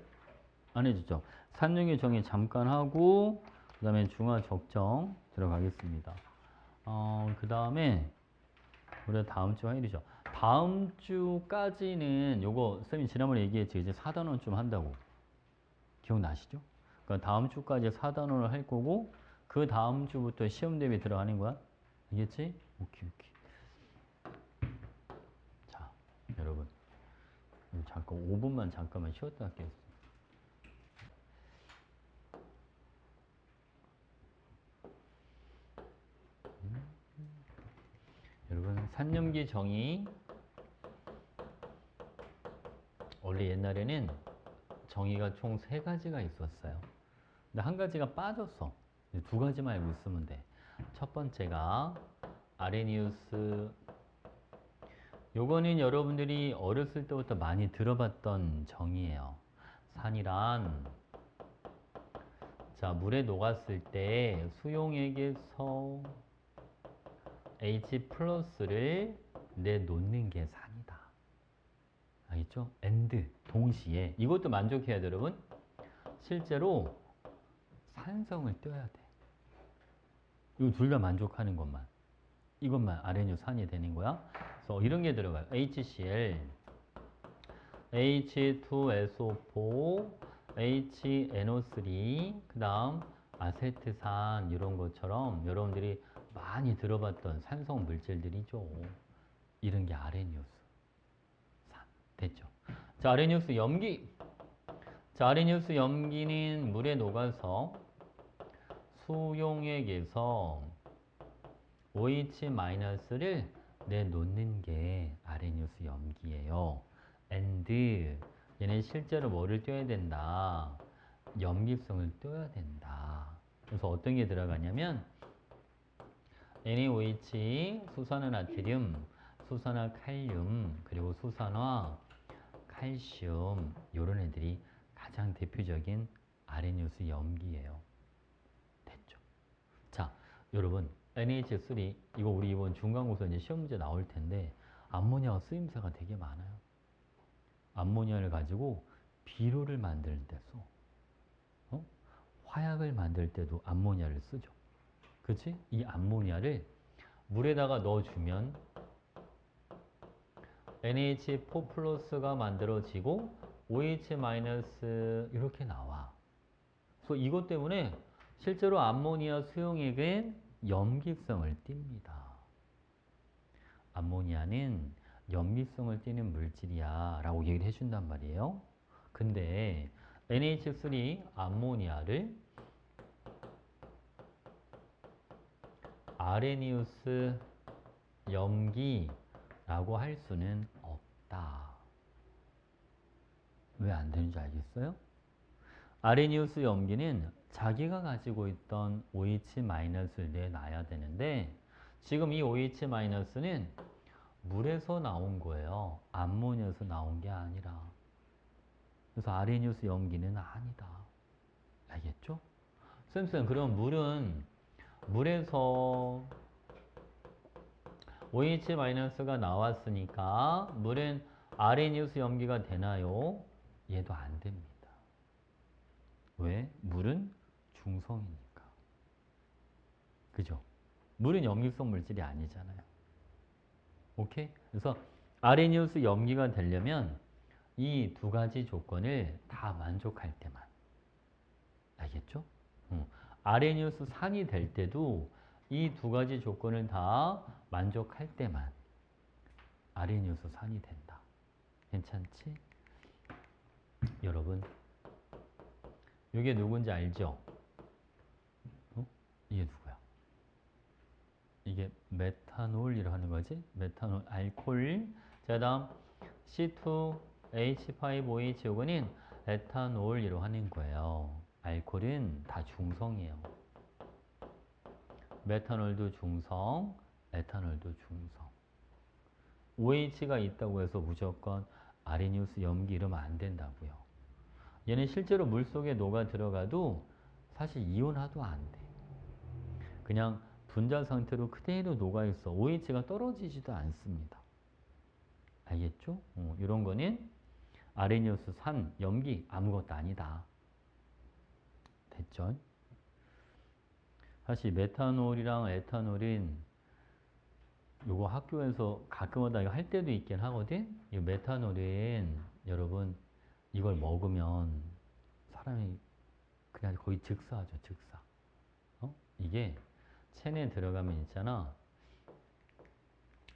안 해줬죠? 산염기 정의 잠깐 하고, 그 다음에 중화 적정 들어가겠습니다. 그 다음에, 우리가 다음 주 화요일이죠. 다음 주까지는 요거 쌤이 지난번에 얘기했지. 이제 4단원 좀 한다고. 기억나시죠? 그러니까 다음 주까지 4단원을 할 거고 그 다음 주부터 시험 대비 들어가는 거야. 알겠지? 오케이. 자, 여러분. 잠깐 5분만 잠깐만 쉬었다 할게요. 여러분, 산염기 정의 원래 옛날에는 정의가 총 3가지가 있었어요. 근데 한 가지가 빠졌어. 2가지만 알고 있으면 돼. 첫 번째가 아레니우스. 요거는 여러분들이 어렸을 때부터 많이 들어봤던 정의예요. 산이란 자, 물에 녹았을 때 수용액에서 H 플러스를 내놓는 게 산이다. 알겠죠? and 동시에 이것도 만족해야 돼, 여러분. 실제로 산성을 떼어야 돼. 이거 둘 다 만족하는 것만. 이것만 아레뉴 산이 되는 거야. 그래서 이런 게 들어가요. HCl, H2SO4, HNO3, 그 다음 아세트산 이런 것처럼 여러분들이 많이 들어봤던 산성 물질들이죠. 이런 게 아레니우스 산. 됐죠? 자, 아레니우스 염기. 자, 아레니우스 염기는 물에 녹아서 수용액에서 OH-를 내놓는 게 아레니우스 염기예요. and 얘는 실제로 뭐를 떼어야 된다? 염기성을 떼어야 된다. 그래서 어떤 게 들어가냐면 NaOH, 수산화나트륨, 수산화칼륨, 그리고 수산화 칼슘 이런 애들이 가장 대표적인 아레니우스 염기예요. 됐죠? 자, 여러분 NH3 이거 우리 이번 중간고사 이제 시험 문제 나올 텐데 암모니아가 쓰임새가 되게 많아요. 암모니아를 가지고 비료를 만들 때 써. 화약을 만들 때도 암모니아를 쓰죠. 그치? 이 암모니아를 물에다가 넣어주면 NH4 플러스가 만들어지고 OH 마이너스 이렇게 나와. 그래서 이것 때문에 실제로 암모니아 수용액은 염기성을 띱니다. 암모니아는 염기성을 띠는 물질이야 라고 얘기를 해준단 말이에요. 근데 NH3 암모니아를 아레니우스 염기라고 할 수는 없다. 왜 안 되는지 알겠어요? 아레니우스 염기는 자기가 가지고 있던 OH-를 내놔야 되는데 지금 이 OH-는 물에서 나온 거예요. 암모니아에서 나온 게 아니라. 그래서 아레니우스 염기는 아니다. 알겠죠? 쌤, 그럼 물에서 OH-가 나왔으니까 물은 아레니우스 염기가 되나요? 얘도 안 됩니다. 왜? 물은 중성이니까. 그죠? 물은 염기성 물질이 아니잖아요. 오케이? 그래서 아레니우스 염기가 되려면 이 두 가지 조건을 다 만족할 때만. 알겠죠? 아레니우스 산이 될 때도 이 두 가지 조건을 다 만족할 때만 아레니우스 산이 된다. 괜찮지? 여러분, 이게 누군지 알죠? 이게 누구야? 이게 메탄올이라고 하는 거지? 메탄올, 알코올. 자, 다음 C2H5OH 요거는 에탄올이라고 하는 거예요. 알코올은 다 중성이에요. 메탄올도 중성, 에탄올도 중성. OH가 있다고 해서 무조건 아레니우스 염기 이러면 안 된다고요. 얘는 실제로 물속에 녹아 들어가도 사실 이온화도 안 돼. 그냥 분자 상태로 그대로 녹아있어. OH가 떨어지지도 않습니다. 알겠죠? 이런 거는 아레니우스 산, 염기 아무것도 아니다. 됐죠? 사실 메탄올이랑 에탄올은 요거 학교에서 가끔마다 할 때도 있긴 하거든? 이 메탄올은 여러분 이걸 먹으면 사람이 그냥 거의 즉사하죠, 즉사. 이게 체내에 들어가면 있잖아.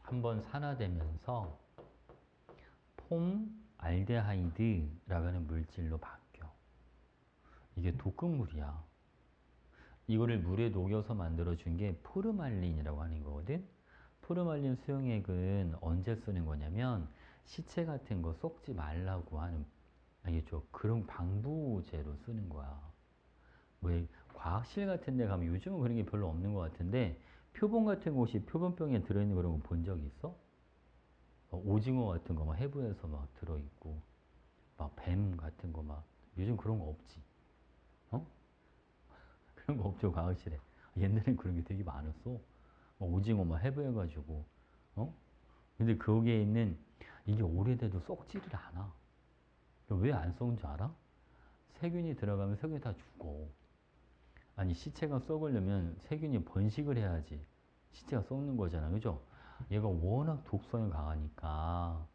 한번 산화되면서 폼알데하이드라고 하는 물질로 바뀌어. 이게 독극물이야. 이거를 물에 녹여서 만들어준 게 포르말린이라고 하는 거거든. 포르말린 수용액은 언제 쓰는 거냐면 시체 같은 거 썩지 말라고 하는, 알겠죠? 그런 방부제로 쓰는 거야. 왜 과학실 같은 데 가면 요즘은 그런 게 별로 없는 것 같은데 표본 같은 곳이 표본병에 들어있는 그런 거 본 적 있어? 오징어 같은 거 막 해부해서 막 들어있고 막 뱀 같은 거 막 요즘 그런 거 없지. 어? 그런 거 없죠 과학실에. 옛날엔 그런 게 되게 많았어. 막 오징어 막 해부해가지고 근데 거기에 있는 이게 오래돼도 썩지를 않아. 왜 안 썩은 줄 알아? 세균이 들어가면 세균이 다 죽어. 아니 시체가 썩으려면 세균이 번식을 해야지 시체가 썩는 거잖아. 그죠? 얘가 워낙 독성이 강하니까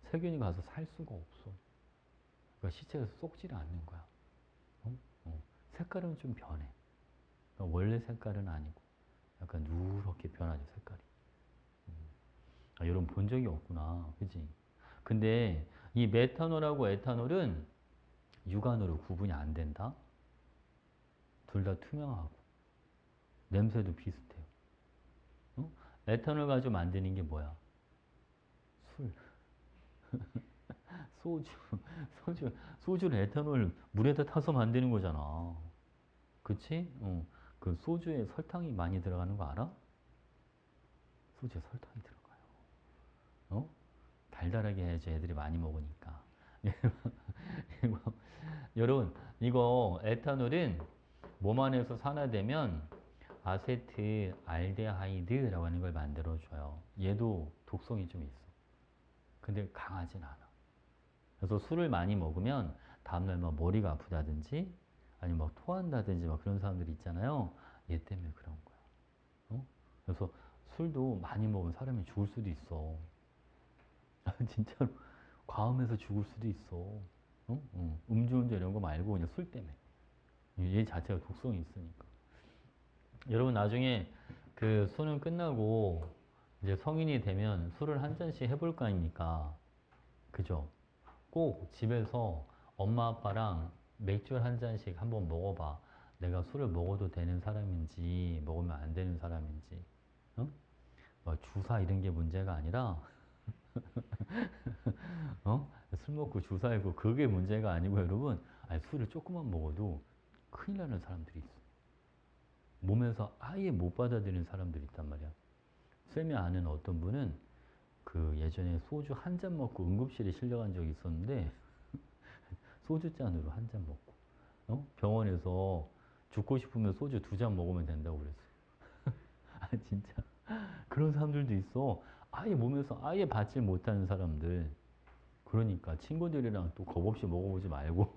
세균이 가서 살 수가 없어. 그러니까 시체가 썩지를 않는 거야. 색깔은 좀 변해. 그러니까 원래 색깔은 아니고 약간 누렇게 변하죠 색깔이. 아, 여러분 본 적이 없구나. 그지? 근데 이 메탄올하고 에탄올은 육안으로 구분이 안 된다. 둘 다 투명하고 냄새도 비슷해요. 에탄올 가지고 만드는 게 뭐야? 술. 소주. 소주를 에탄올 물에다 타서 만드는 거잖아. 그치? 그 소주에 설탕이 많이 들어가는 거 알아? 소주에 설탕이 들어가요. 달달하게 해야지 애들이 많이 먹으니까. 여러분, 이거 에탄올은 몸 안에서 산화되면 아세트 알데하이드라고 하는 걸 만들어줘요. 얘도 독성이 좀 있어. 근데 강하진 않아. 그래서 술을 많이 먹으면 다음날 막 머리가 아프다든지 아니면 막 토한다든지 막 그런 사람들이 있잖아요. 얘 때문에 그런 거야. 그래서 술도 많이 먹으면 사람이 죽을 수도 있어. 진짜로 과음해서 죽을 수도 있어. 음주운전 이런 거 말고 그냥 술 때문에. 얘 자체가 독성이 있으니까. 여러분 나중에 그 수능 끝나고 이제 성인이 되면 술을 한 잔씩 해볼 거 아닙니까? 그죠? 꼭 집에서 엄마 아빠랑 맥주 한 잔씩 한번 먹어봐. 내가 술을 먹어도 되는 사람인지 먹으면 안 되는 사람인지. 응? 뭐 주사 이런 게 문제가 아니라 어? 술 먹고 주사이고 그게 문제가 아니고 여러분, 아니, 술을 조금만 먹어도 큰일 나는 사람들이 있어. 몸에서 아예 못 받아들이는 사람들이 있단 말이야. 쌤이 아는 어떤 분은 그 예전에 소주 한 잔 먹고 응급실에 실려간 적이 있었는데 소주 잔으로 한 잔 먹고 병원에서 죽고 싶으면 소주 두 잔 먹으면 된다고 그랬어. 아 진짜 그런 사람들도 있어. 아예 몸에서 아예 받질 못하는 사람들. 그러니까 친구들이랑 또 겁없이 먹어보지 말고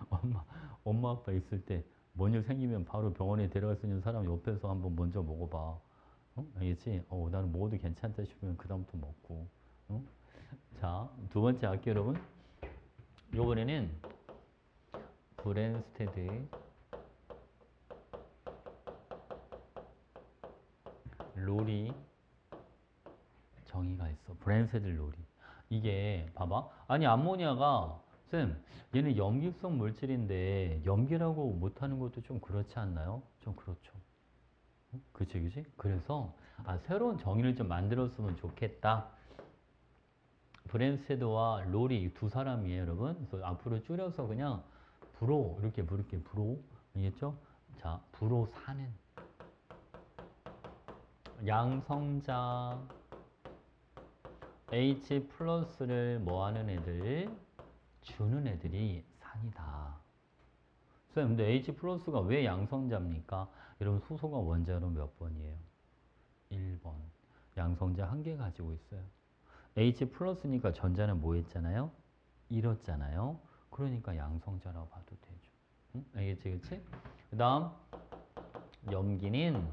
엄마 엄마 아빠 있을 때 뭔 일 생기면 바로 병원에 데려갈 수 있는 사람 옆에서 한번 먼저 먹어봐. 알겠지? 나는 먹어도 괜찮다 싶으면 그다음부터 먹고. 어? 자, 두 번째 할게요, 여러분. 요번에는 브랜스테드 롤이 정의가 있어. 브랜스테드 롤이. 이게 봐봐. 아니 암모니아가 쌤, 얘는 염기성 물질인데 염기라고 못하는 것도 좀 그렇지 않나요? 좀 그렇죠. 그치, 그치? 그래서 새로운 정의를 좀 만들었으면 좋겠다. 브랜스테드와 롤이 두 사람이에요, 여러분. 그래서 앞으로 줄여서 그냥 브로 이렇게 부를게요. 브로. 알겠죠? 자, 브로 사는 양성자 H 플러스를 뭐 하는 애들? 주는 애들이 산이다. 쌤, 근데 H 플러스가 왜 양성자입니까? 여러분, 수소가 원자로 몇 번이에요? 1번. 양성자 한 개 가지고 있어요. H 플러스니까 전자는 뭐 했잖아요? 잃었잖아요. 그러니까 양성자라고 봐도 되죠. 응? 알겠지, 그치? 그 다음, 염기는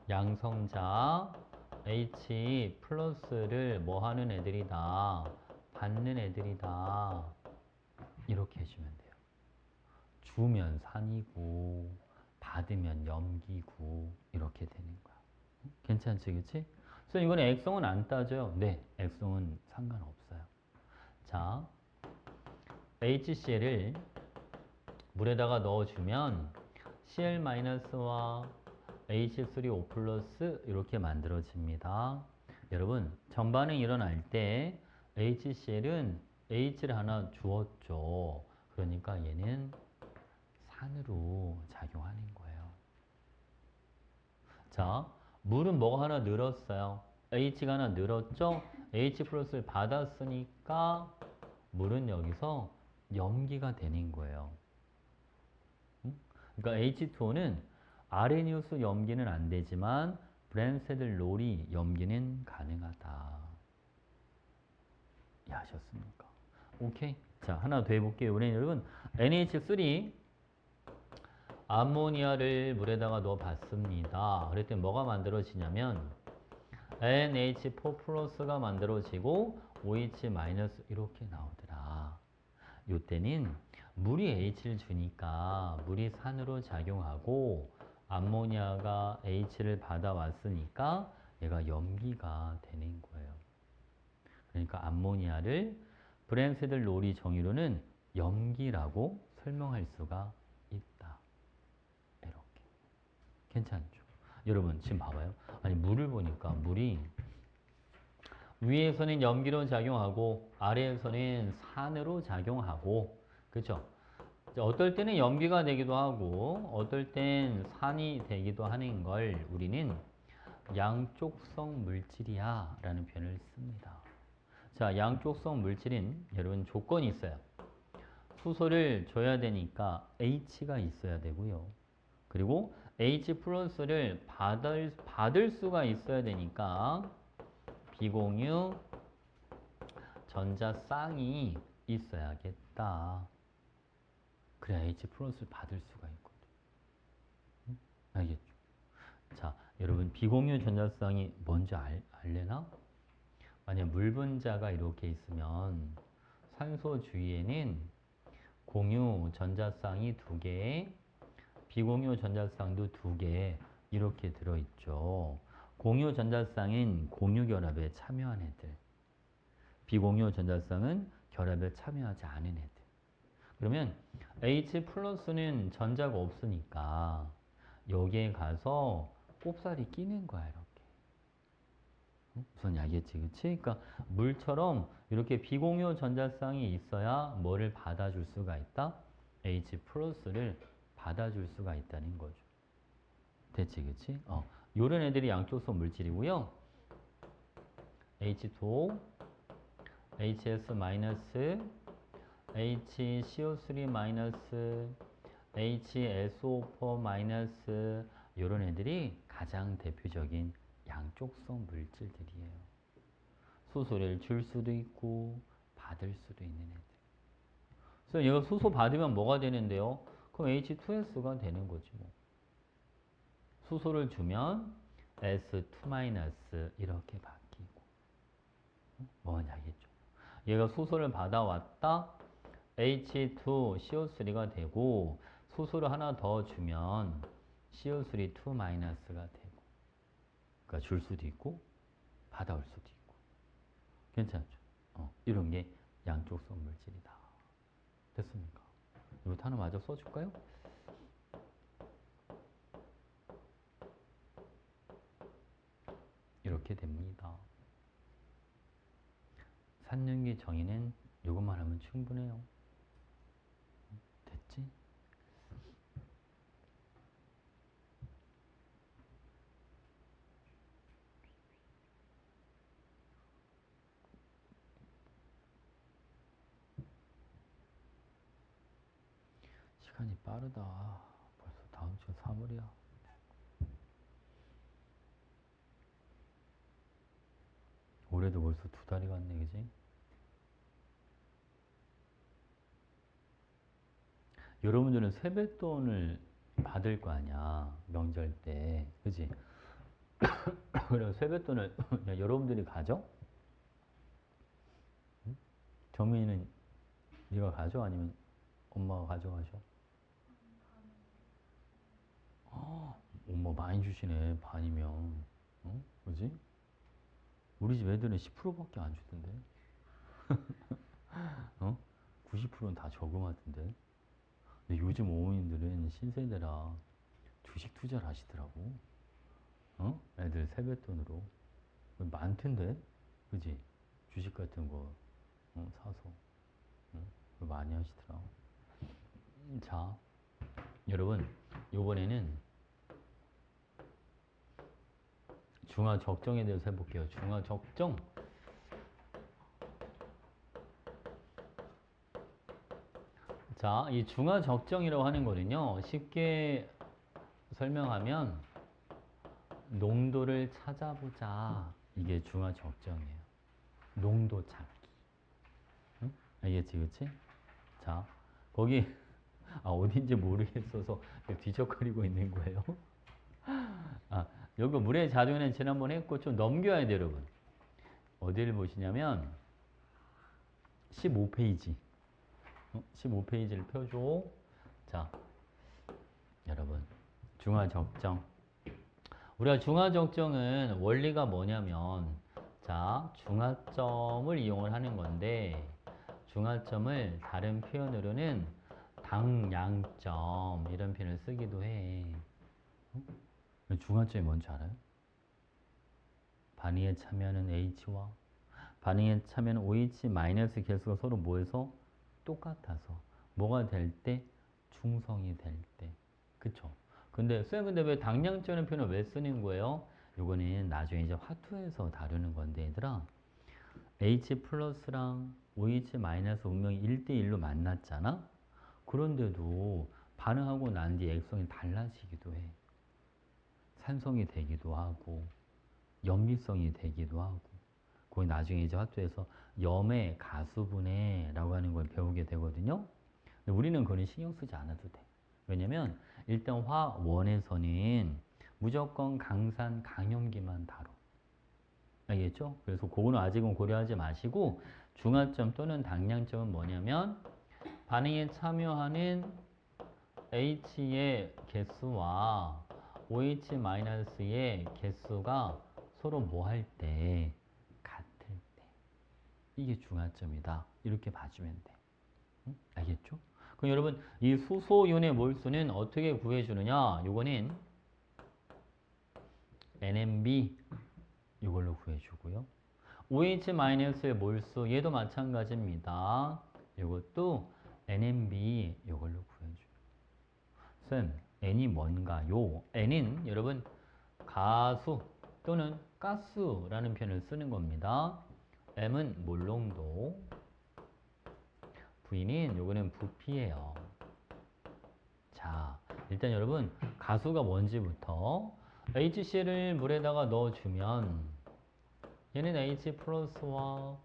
양성자 H 플러스를 뭐 하는 애들이다? 받는 애들이다. 이렇게 해주면 돼요. 주면 산이고, 받으면 염기고, 이렇게 되는 거야. 괜찮지, 그치? 그래서 이거는 액성은 안 따져요. 네, 액성은 상관없어요. 자, HCl을 물에다가 넣어주면 Cl-와 H3O 플러스 이렇게 만들어집니다. 여러분, 전반응이 일어날 때 HCl은 H를 하나 주었죠. 그러니까 얘는 산으로 작용하는 거예요. 자, 물은 뭐가 하나 늘었어요. H가 하나 늘었죠? H 플러스를 받았으니까 물은 여기서 염기가 되는 거예요. 그러니까 H2O는 아레니우스 염기는 안 되지만 브랜스테드 롤이 염기는 가능하다. 이해하셨습니까? 오케이. 자, 하나 더 해볼게요. 우리 여러분, NH3 암모니아를 물에다가 넣어 봤습니다. 그랬더니 뭐가 만들어지냐면 NH4 플러스가 만들어지고 OH 마이너스 이렇게 나오더라. 요때는 물이 H를 주니까 물이 산으로 작용하고 암모니아가 H를 받아왔으니까 얘가 염기가 되는 거예요. 그러니까 암모니아를 브랜스테드 롤이 정의로는 염기라고 설명할 수가 있다. 이렇게. 괜찮죠? 여러분 지금 봐봐요. 아니 물을 보니까 물이 위에서는 염기로 작용하고 아래에서는 산으로 작용하고 그렇죠? 어떨 때는 염기가 되기도 하고 어떨 땐 산이 되기도 하는 걸 우리는 양쪽성 물질이야 라는 표현을 씁니다. 자, 양쪽성 물질은 여러분 조건이 있어요. 수소를 줘야 되니까 H가 있어야 되고요. 그리고 H 플러스를 받을 수가 있어야 되니까 비공유 전자쌍이 있어야겠다. 그래야 H 플러스를 받을 수가 있거든. 응? 알겠죠? 자, 여러분 비공유 전자쌍이 뭔지 알래나? 만약 물 분자가 이렇게 있으면 산소 주위에는 공유 전자쌍이 2개, 비공유 전자쌍도 2개 이렇게 들어있죠. 공유 전자쌍인 공유 결합에 참여한 애들. 비공유 전자쌍은 결합에 참여하지 않은 애들. 그러면 H 플러스는 전자가 없으니까 여기에 가서 꼽살이 끼는 거야, 이렇게. 무슨 알겠지, 그치? 그러니까 물처럼 이렇게 비공유 전자쌍이 있어야 뭐를 받아줄 수가 있다? H 플러스를 받아줄 수가 있다는 거죠. 됐지, 그치? 요런 애들이 양쪽성 물질이고요. H2O, HS 마이너스, HCO3 마이너스, HSO4 마이너스 요런 애들이 가장 대표적인 양쪽성 물질들이에요. 수소를 줄 수도 있고 받을 수도 있는 애들. 그래서 얘가 수소 받으면 뭐가 되는데요? 그럼 H2S가 되는 거지 뭐. 수소를 주면 S2- 이렇게 바뀌고. 뭔지 알겠죠? 얘가 수소를 받아왔다. H2CO3가 되고 수소를 하나 더 주면 CO3 2-가 되고. 그러니까 줄 수도 있고 받아올 수도 있고. 괜찮죠? 이런 게 양쪽성 물질이다. 됐습니까? 이거 하나 마저 써줄까요? 이렇게 됩니다. 산능기 정의는 이것만 하면 충분해요. 됐지? 시간이 빠르다. 벌써 다음 주 3월이야. 올해도 벌써 2달이 갔네, 그지? 여러분들은 세뱃돈을 받을 거 아니야. 명절 때. 그지? 그럼 세뱃돈을 여러분들이 가져? 응? 정민이는 네가 가져? 아니면 엄마가 가져가셔? 엄마 많이 주시네. 반이면. 그지? 우리 집 애들은 10%밖에 안 주던데. 90%는 다 저금하던데. 근데 요즘 어머님들은 신세대라 주식 투자를 하시더라고. 애들 세뱃돈으로. 많던데? 그지? 주식 같은 거 사서 많이 하시더라. 자, 여러분, 요번에는 중화적정에 대해서 해볼게요. 중화적정. 자, 이 중화적정이라고 하는 거는요, 쉽게 설명하면 농도를 찾아보자. 이게 중화적정이에요. 농도 찾기. 응? 알겠지, 그치? 자, 거기, 어딘지 모르겠어서 뒤적거리고 있는 거예요. 여기 물의 자료는 지난번에 했고 좀 넘겨야 돼요, 여러분. 어디를 보시냐면 15페이지. 15페이지를 펴줘. 자, 여러분. 중화적정. 우리가 중화적정은 원리가 뭐냐면 자, 중화점을 이용을 하는 건데 중화점을 다른 표현으로는 당량점 이런 표현을 쓰기도 해. 중화점이 뭔지 알아요? 반응에 참여하는 H와 반응에 참여하는 OH 마이너스 개수가 서로 뭐해서 똑같아서 뭐가 될 때? 중성이 될 때. 그쵸? 근데 쌤 근데 왜 당량점이라는 표현을 왜 쓰는 거예요? 요거는 나중에 이제 화투에서 다루는 건데 얘들아 H 플러스랑 OH 마이너스 분명히 1대1로 만났잖아? 그런데도 반응하고 난 뒤에 액성이 달라지기도 해. 산성이 되기도 하고 염기성이 되기도 하고 거기 나중에 이제 화투에서 염의 가수분해라고 하는 걸 배우게 되거든요. 근데 우리는 그건 신경 쓰지 않아도 돼. 왜냐면 일단 화원에서는 무조건 강산, 강염기만 다뤄. 알겠죠? 그래서 그거는 아직은 고려하지 마시고 중화점 또는 당량점은 뭐냐면 반응에 참여하는 H의 개수와 OH-의 개수가 서로 뭐 할 때? 같을 때. 이게 중화점이다. 이렇게 봐주면 돼. 응? 알겠죠? 그럼 여러분 이 수소윤의 몰수는 어떻게 구해주느냐? 요거는 NMB 이걸로 구해주고요. OH-의 몰수 얘도 마찬가지입니다. 이것도 NMB 이걸로 구해줘요. 쌤, N이 뭔가요? N은 여러분 가수 또는 가스라는 표현을 쓰는 겁니다. M은 몰농도, V는 요거는 부피예요. 자, 일단 여러분 가수가 뭔지부터 HCl을 물에다가 넣어주면 얘는 H 플러스와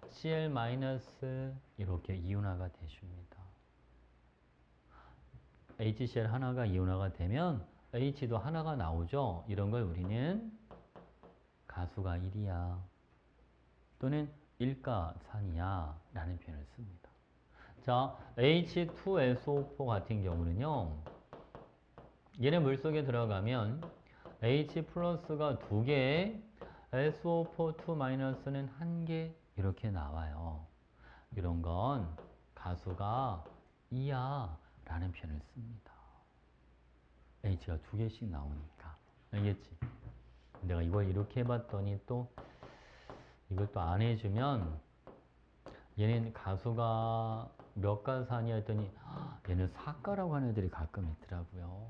Cl 마이너스 이렇게 이온화가 되십니다. HCl 하나가 이온화가 되면 H도 하나가 나오죠. 이런 걸 우리는 가수가 1이야 또는 일가산이야 라는 표현을 씁니다. 자, H2SO4 같은 경우는요. 얘네 물속에 들어가면 H 플러스가 2개, SO4 2-는 1개 이렇게 나와요. 이런 건 가수가 2야 라는 표현을 씁니다. H가 2개씩 나오니까. 알겠지? 내가 이걸 이렇게 해봤더니 또 이것도 안 해주면 얘는 가수가 몇 가산이야 했더니 얘는 4가라고 하는 애들이 가끔 있더라고요.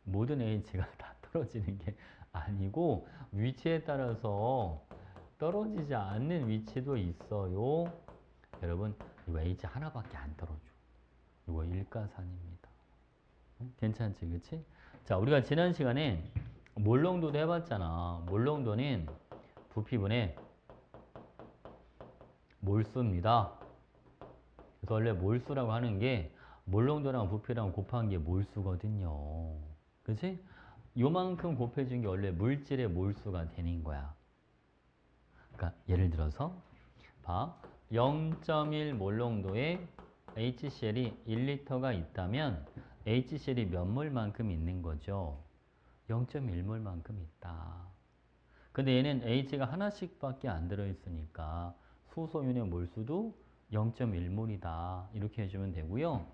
모든 H가 다 떨어지는 게 아니고 위치에 따라서 떨어지지 않는 위치도 있어요. 여러분 이거 H 하나밖에 안 떨어져. 이거 일가산입니다. 괜찮지 그치? 자 우리가 지난 시간에 몰농도도 해봤잖아. 몰농도는 부피분의 몰수입니다. 그래서 원래 몰수라고 하는 게 몰농도랑 부피랑 곱한 게 몰수거든요. 그치? 요만큼 곱해준 게 원래 물질의 몰수가 되는 거야. 그러니까 예를 들어서 봐. 0.1 몰농도의 HCl이 1리터가 있다면 HCl이 몇 몰만큼 있는 거죠? 0.1몰만큼 있다. 근데 얘는 H가 하나씩밖에 안 들어있으니까 수소윤의 몰수도 0.1몰이다. 이렇게 해주면 되고요.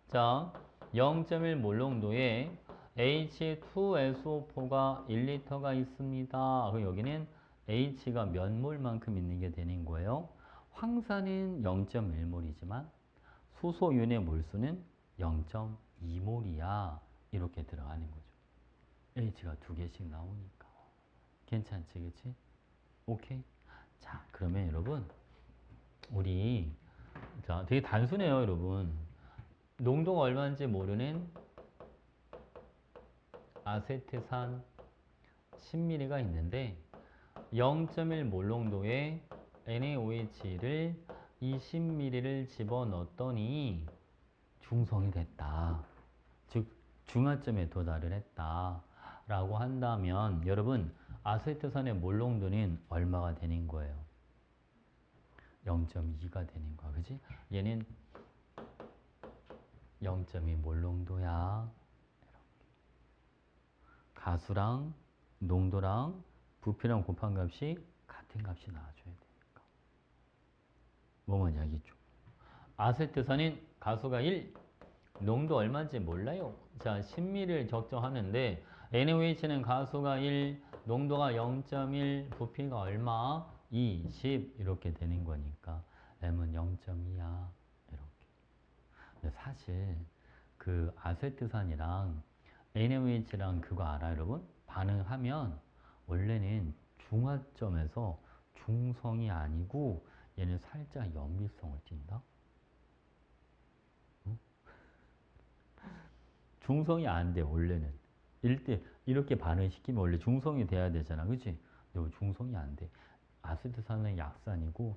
자, 0.1 몰농도에 H2SO4가 1리터가 있습니다. 그럼 여기는 H가 몇 몰만큼 있는 게 되는 거예요? 황산은 0.1몰이지만 수소윤의 몰수는 0.2몰이야. 이렇게 들어가는 거죠. H가 2개씩 나오니까. 괜찮지, 그치? 오케이? 자, 그러면 여러분, 우리, 자, 되게 단순해요, 여러분. 농도가 얼마인지 모르는 아세트산 10ml가 있는데, 0.1 몰농도의 NaOH를 20ml를 집어넣었더니 중성이 됐다. 즉, 중화점에 도달을 했다. 라고 한다면, 여러분, 아세트산의 몰농도는 얼마가 되는 거예요? 0.2가 되는 거야. 그지? 얘는 0.2 몰농도야. 가수랑 농도랑 부피랑 곱한 값이 같은 값이 나와줘야 되니까. 뭐 뭔지 알겠죠? 아세트산은 가수가 1, 농도 얼마인지 몰라요. 자, 10ml를 적정하는데 NaOH는 가수가 1, 농도가 0.1, 부피가 얼마? 2, 10 이렇게 되는 거니까 M은 0.2야. 이렇게. 근데 사실 그 아세트산이랑 NaOH랑 그거 알아요, 여러분? 반응하면 원래는 중화점에서 중성이 아니고 얘는 살짝 연미성을 띈다. 중성이 안 돼, 원래는. 이렇게 반응시키면 원래 중성이 돼야 되잖아. 그치? 근데 중성이 안 돼. 아세트산은 약산이고,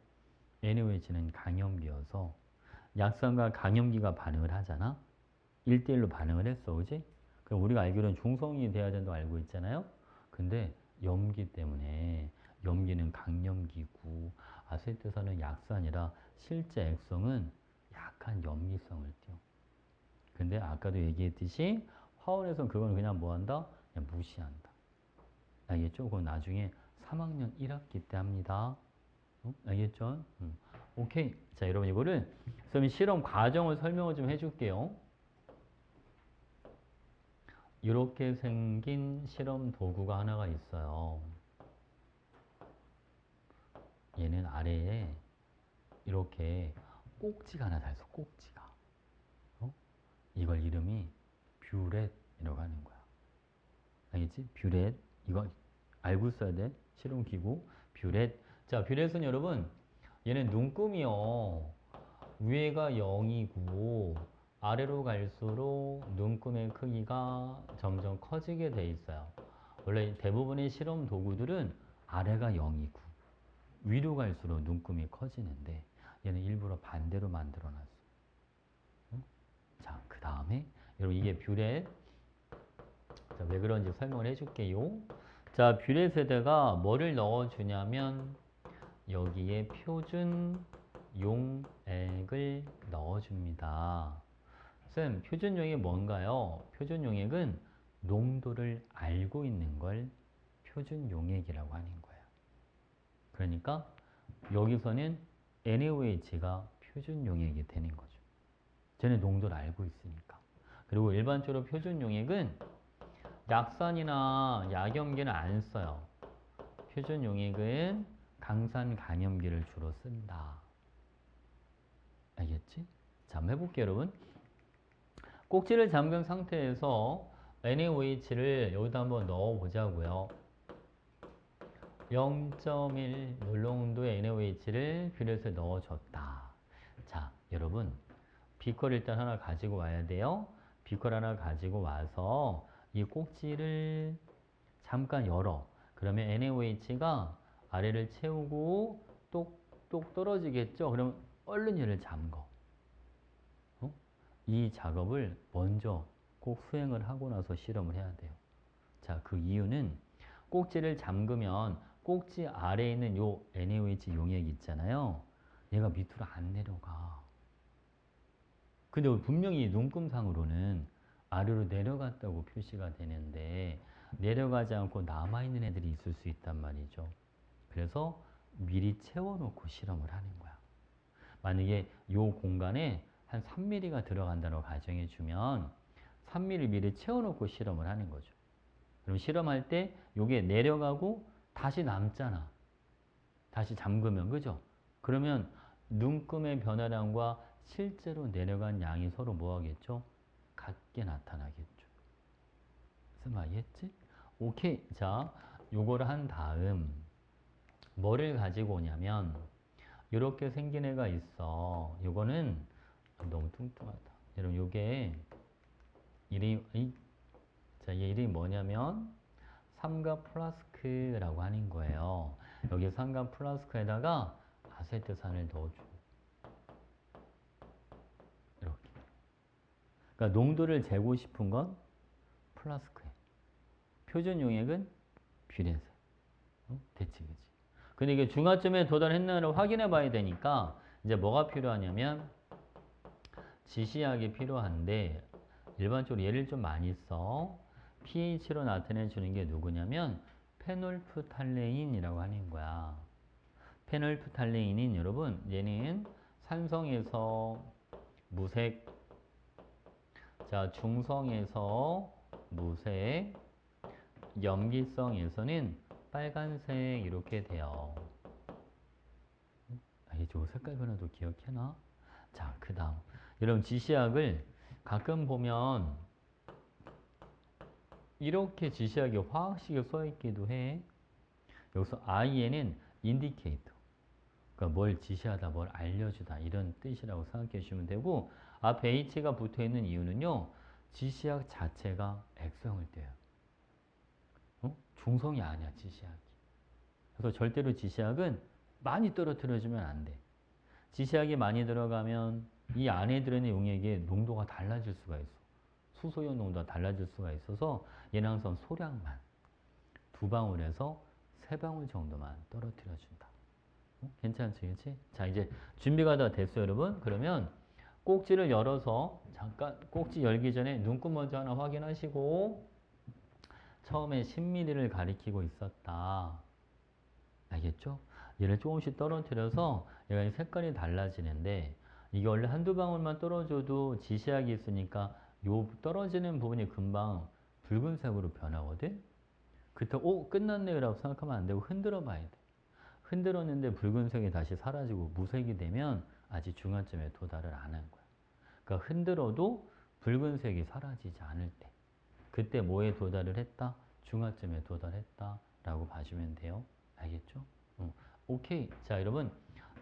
NaOH는 강염기여서, 약산과 강염기가 반응을 하잖아? 1대1로 반응을 했어. 그치? 그럼 우리가 알기로는 중성이 돼야 된다고 알고 있잖아요? 근데 염기 때문에, 염기는 강염기고, 아세트산은 약산이라 실제 액성은 약한 염기성을 띄어. 근데 아까도 얘기했듯이 화원에서는 그건 그냥 뭐 한다? 그냥 무시한다. 알겠죠? 그건 나중에 3학년 1학기 때 합니다. 알겠죠? 오케이. 자, 여러분 이거를 그럼 실험 과정을 설명을 좀 해줄게요. 이렇게 생긴 실험 도구가 하나가 있어요. 얘는 아래에 이렇게 꼭지가 하나 달렸어. 꼭지가. 이걸 이름이 뷰렛이라고 하는 거야. 알겠지? 뷰렛. 이거 알고 써야 돼. 실험기구. 뷰렛. 자, 뷰렛은 여러분 얘는 눈금이요. 위에가 0이고 아래로 갈수록 눈금의 크기가 점점 커지게 돼 있어요. 원래 대부분의 실험 도구들은 아래가 0이고 위로 갈수록 눈금이 커지는데 얘는 일부러 반대로 만들어 놨어. 자, 그 다음에 여러분 이게 뷰렛. 자, 왜 그런지 설명을 해줄게요. 자, 뷰렛에다가 뭐를 넣어주냐면 여기에 표준 용액을 넣어줍니다. 쌤, 표준 용액이 뭔가요? 표준 용액은 농도를 알고 있는 걸 표준 용액이라고 하는 거예요. 그러니까 여기서는 NaOH가 표준 용액이 되는 거죠. 쟤는 농도를 알고 있으니까. 그리고 일반적으로 표준 용액은 약산이나 약염기는 안 써요. 표준 용액은 강산 간염기를 주로 쓴다. 알겠지? 자, 한번 해볼게요, 여러분. 꼭지를 잠근 상태에서 NaOH를 여기다 한번 넣어보자고요. 0.1 몰농도의 NaOH를 뷰렛에 넣어줬다. 자, 여러분 비커를 일단 하나 가지고 와야 돼요. 비커를 하나 가지고 와서 이 꼭지를 잠깐 열어. 그러면 NaOH가 아래를 채우고 똑똑 떨어지겠죠? 그럼 얼른 얘를 잠궈. 이 작업을 먼저 꼭 수행을 하고 나서 실험을 해야 돼요. 자, 그 이유는 꼭지를 잠그면 꼭지 아래에 있는 요 NaOH 용액 있잖아요. 얘가 밑으로 안 내려가. 근데 분명히 눈금상으로는 아래로 내려갔다고 표시가 되는데 내려가지 않고 남아있는 애들이 있을 수 있단 말이죠. 그래서 미리 채워놓고 실험을 하는 거야. 만약에 요 공간에 한 3mm가 들어간다고 가정해주면 3mm 미리 채워놓고 실험을 하는 거죠. 그럼 실험할 때 요게 내려가고 다시 남잖아. 다시 잠그면, 그죠? 그러면 눈금의 변화량과 실제로 내려간 양이 서로 뭐 하겠죠? 같게 나타나겠죠. 무슨 말이겠지? 오케이. 자, 요거를 한 다음 뭐를 가지고 오냐면 이렇게 생긴 애가 있어. 요거는 너무 뚱뚱하다. 여러분 요게 이름이 자, 얘 이름이 뭐냐면 삼각 플라스크라고 하는 거예요. 여기 삼각 플라스크에다가 아세트산을 넣어줘. 이렇게. 그러니까 농도를 재고 싶은 건 플라스크에. 표준 용액은 뷰렛에. 됐지, 그치? 근데 이게 중화점에 도달했나를 확인해 봐야 되니까 이제 뭐가 필요하냐면 지시약이 필요한데 일반적으로 얘를 좀 많이 써. pH로 나타내 주는 게 누구냐면 페놀프탈레인이라고 하는 거야. 페놀프탈레인인 여러분 얘는 산성에서 무색, 자 중성에서 무색, 염기성에서는 빨간색 이렇게 돼요. 알겠죠? 색깔 변화도 기억해놔. 자, 그 다음 여러분 지시약을 가끔 보면 이렇게 지시약이 화학식에 써있기도 해. 여기서 IN은 인디케이터. 그러니까 뭘 지시하다, 뭘 알려주다 이런 뜻이라고 생각해 주시면 되고 앞에 H가 붙어있는 이유는요. 지시약 자체가 X형을 떼요. 중성이 아니야 지시약이. 그래서 절대로 지시약은 많이 떨어뜨려주면 안 돼. 지시약이 많이 들어가면 이 안에 들어있는 용액의 농도가 달라질 수가 있어. 수소용 농도가 달라질 수가 있어서 얘는 항상 소량만 2방울에서 3방울 정도만 떨어뜨려준다. 괜찮지, 그치? 자, 이제 준비가 다 됐어요, 여러분. 그러면 꼭지를 열어서 잠깐 꼭지 열기 전에 눈금 먼저 하나 확인하시고 처음에 10mm를 가리키고 있었다. 알겠죠? 얘를 조금씩 떨어뜨려서 얘가 색깔이 달라지는데 이게 원래 한두 방울만 떨어져도 지시약이 있으니까 요 떨어지는 부분이 금방 붉은색으로 변하거든? 그때 끝났네 라고 생각하면 안 되고 흔들어 봐야 돼. 흔들었는데 붉은색이 다시 사라지고 무색이 되면 아직 중간점에 도달을 안 한 거야. 그러니까 흔들어도 붉은색이 사라지지 않을 때 그때 뭐에 도달을 했다? 중화점에 도달했다 라고 봐주면 돼요. 알겠죠? 오케이. 자, 여러분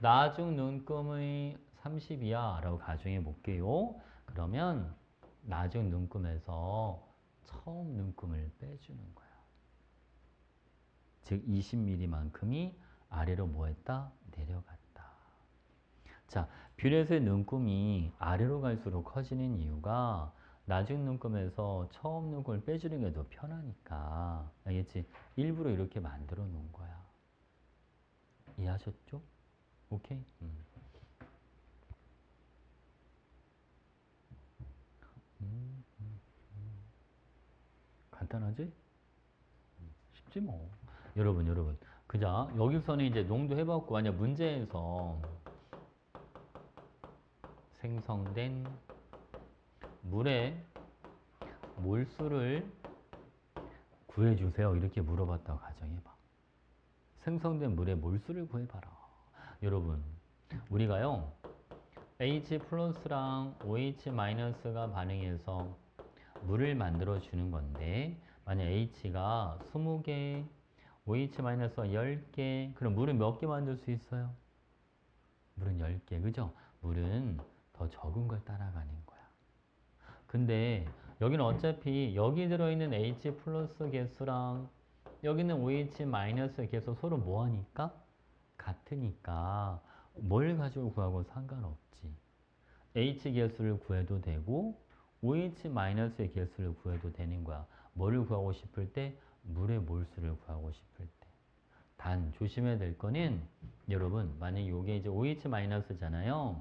나중 눈금의 30이야 라고 가정해 볼게요. 그러면 나중 눈금에서 처음 눈금을 빼주는 거야. 즉 20mm만큼이 아래로 뭐 했다? 내려갔다. 자, 뷰렛의 눈금이 아래로 갈수록 커지는 이유가 나중 눈금에서 처음 눈금을 빼주는 게 더 편하니까. 알겠지? 일부러 이렇게 만들어 놓은 거야. 이해하셨죠? 오케이? 간단하지? 쉽지 뭐. 여러분. 그자, 여기서는 이제 농도 해봤고, 만약 문제에서 생성된 물의 몰수를 구해주세요. 이렇게 물어봤다고 가정해봐. 생성된 물의 몰수를 구해봐라. 여러분, 우리가요, H 플러스랑 OH 마이너스가 반응해서 물을 만들어 주는 건데, 만약 H가 20개, OH 마이너스가 10개, 그럼 물은 몇 개 만들 수 있어요? 물은 10개, 그죠? 물은 더 적은 걸 따라가는 거야. 근데 여기는 어차피 여기 들어있는 H 플러스 개수랑 여기는 OH 마이너스 개수 서로 뭐하니까? 같으니까 뭘 가지고 구하고 상관없지. H 개수를 구해도 되고 OH 마이너스의 개수를 구해도 되는 거야. 뭐를 구하고 싶을 때? 물의 몰수를 구하고 싶을 때. 단 조심해야 될 거는 여러분 만약에 이게 이제 OH 마이너스잖아요.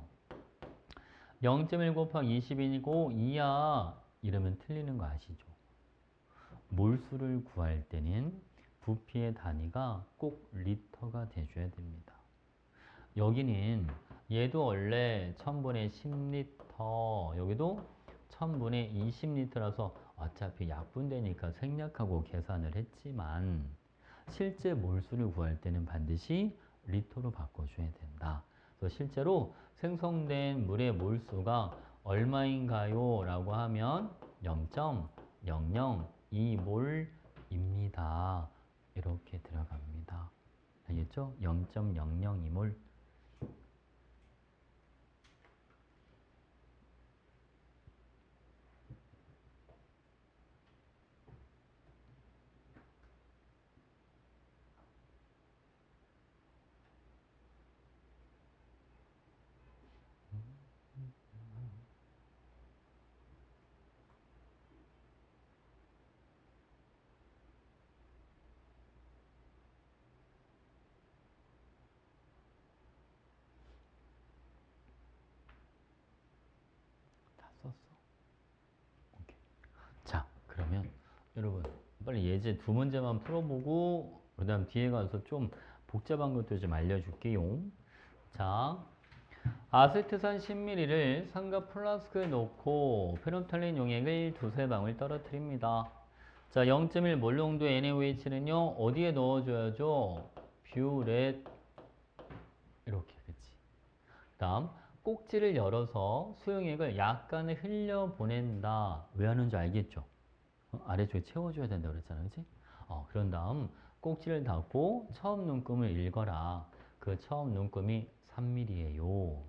0.1 곱하기 20이고 2야 이러면 틀리는 거 아시죠? 몰수를 구할 때는 부피의 단위가 꼭 리터가 돼줘야 됩니다. 여기는 얘도 원래 1000분의 10리터 여기도 1000분의 20리터라서 어차피 약분되니까 생략하고 계산을 했지만 실제 몰수를 구할 때는 반드시 리터로 바꿔줘야 된다. 그래서 실제로 생성된 물의 몰수가 얼마인가요? 라고 하면 0.002몰입니다. 이렇게 들어갑니다. 알겠죠? 0.002몰. 다 썼어. 오케이. 자, 그러면 여러분 빨리 예제 두 문제만 풀어보고 그 다음 뒤에 가서 좀 복잡한 것도 좀 알려줄게요. 자, 아세트산 10ml를 삼각 플라스크에 넣고 페놀탈린 용액을 두세 방울 떨어뜨립니다. 자, 0.1 몰 농도의 NaOH는요 어디에 넣어줘야죠? 뷰렛 이렇게, 그치? 다음 꼭지를 열어서 수용액을 약간 흘려보낸다. 왜 하는지 알겠죠? 아래쪽에 채워줘야 된다고 그랬잖아, 그치? 그런 다음 꼭지를 닫고 처음 눈금을 읽어라. 그 처음 눈금이 3mm예요.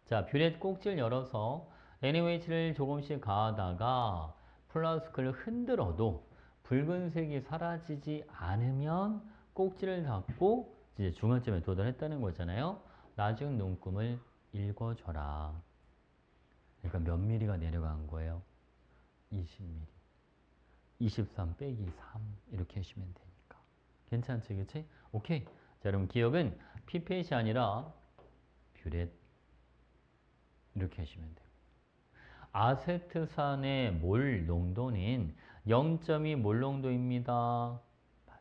자, 뷰렛 꼭지를 열어서 NaOH를 조금씩 가하다가 플라스크를 흔들어도 붉은색이 사라지지 않으면 꼭지를 닫고 이제 중간점에 도달했다는 거잖아요. 나중 눈금을 읽어줘라. 그러니까 몇 mm가 내려간 거예요? 20mm. 23 빼기 3 이렇게 하시면 되니까. 괜찮지, 그치? 오케이. 자, 여러분 기억은 피펫이 아니라 뷰렛 이렇게 하시면 돼요. 아세트산의 몰 농도는 0.2 몰롱도입니다. 맞아요.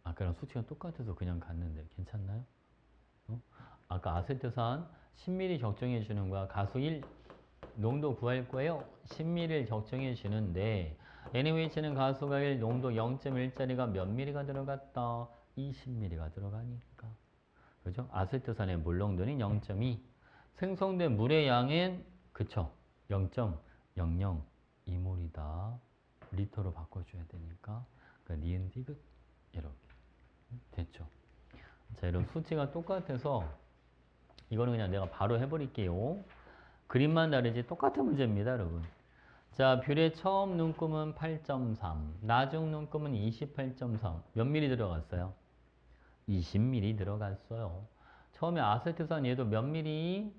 아까랑 수치가 똑같아서 그냥 갔는데 괜찮나요? 아까 아세트산 10ml 적정해 주는 거야. 가수 1 농도 구할 거예요. 10ml를 적정해 주는데 NaOH는 가수가 1, 농도 0.1짜리가 몇 ml가 들어갔다? 20ml가 들어가니까. 그죠? 아세트산의 물 농도는 0.2. 생성된 물의 양은 그쵸? 0.00 2몰이다. 리터로 바꿔줘야 되니까. 그러니까 니은 디귿 이렇게 됐죠. 자, 이런 수치가 똑같아서 이거는 그냥 내가 바로 해버릴게요. 그림만 다르지 똑같은 문제입니다, 여러분. 자, 뷰의 처음 눈금은 8.3, 나중 눈금은 28.3. 몇 미리 들어갔어요? 20mm 들어갔어요. 처음에 아세트산 얘도 몇 미리?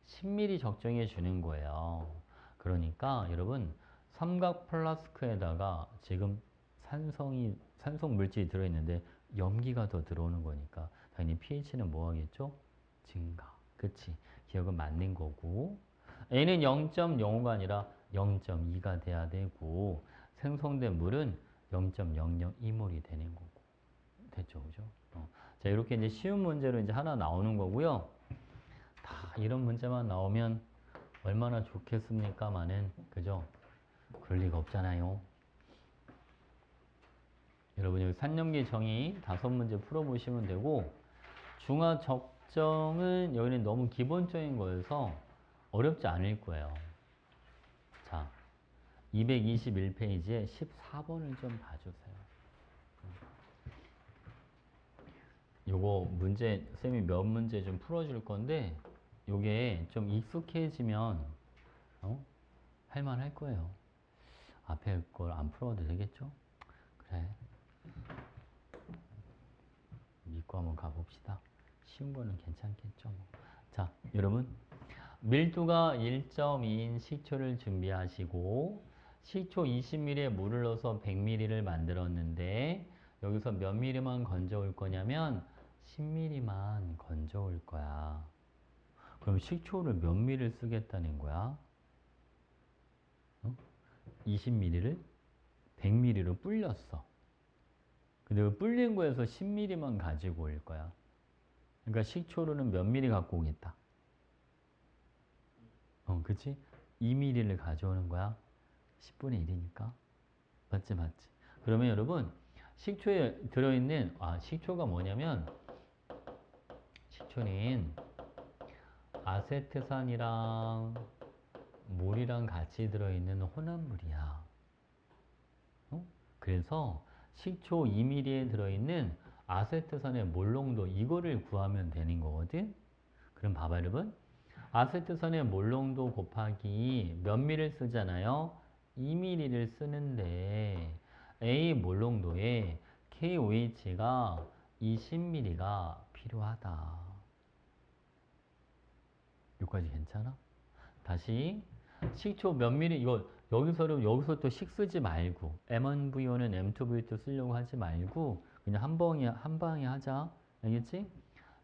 10mm 적정해 주는 거예요. 그러니까 여러분 삼각 플라스크에다가 지금 산성 물질이 들어있는데 염기가 더 들어오는 거니까 당연히 pH는 뭐 하겠죠? 증가. 그치? 기억은 맞는 거고 N은 0.05가 아니라 0.2가 돼야 되고 생성된 물은 0.002몰이 되는 거고 됐죠, 그죠? 자, 이렇게 이제 쉬운 문제로 이제 하나 나오는 거고요. 다 이런 문제만 나오면 얼마나 좋겠습니까마는, 그죠? 그럴 리가 없잖아요. 여러분 여기 산염기 정의 5문제 풀어보시면 되고 중화 적정은 여기는 너무 기본적인 거여서 어렵지 않을 거예요. 자, 221페이지에 14번을 좀 봐주세요. 요거 문제 쌤이 몇 문제 좀 풀어줄 건데 요게 좀 익숙해지면 할만할 거예요. 앞에 걸 안 풀어도 되겠죠? 그래. 믿고 한번 가봅시다. 쉬운 거는 괜찮겠죠? 뭐. 자, 여러분 밀도가 1.2인 식초를 준비하시고 식초 20ml에 물을 넣어서 100ml를 만들었는데 여기서 몇 ml만 건져올 거냐면 10ml만 건져올 거야. 그럼 식초를 몇 ml를 쓰겠다는 거야? 20ml를 100ml로 불렸어. 근데 그 불린 거에서 10ml만 가지고 올 거야. 그러니까 식초로는 몇 ml 갖고 오겠다? 그치? 2ml를 가져오는 거야. 10분의 1이니까. 맞지, 맞지. 그러면 여러분, 식초에 들어있는, 식초가 뭐냐면, 식초는 아세트산이랑 물이랑 같이 들어있는 혼합물이야. 그래서 식초 2ml에 들어있는 아세트산의 몰농도 이거를 구하면 되는 거거든. 그럼 봐봐 여러분. 아세트산의 몰농도 곱하기 몇 ml를 쓰잖아요. 2ml를 쓰는데 A 몰농도에 KOH가 20ml가 필요하다. 여기까지 괜찮아? 다시 식초 몇 ml 이거 여기서 또 식 쓰지 말고 M1V1은 M2V2 쓰려고 하지 말고 그냥 한 방에 하자. 알겠지?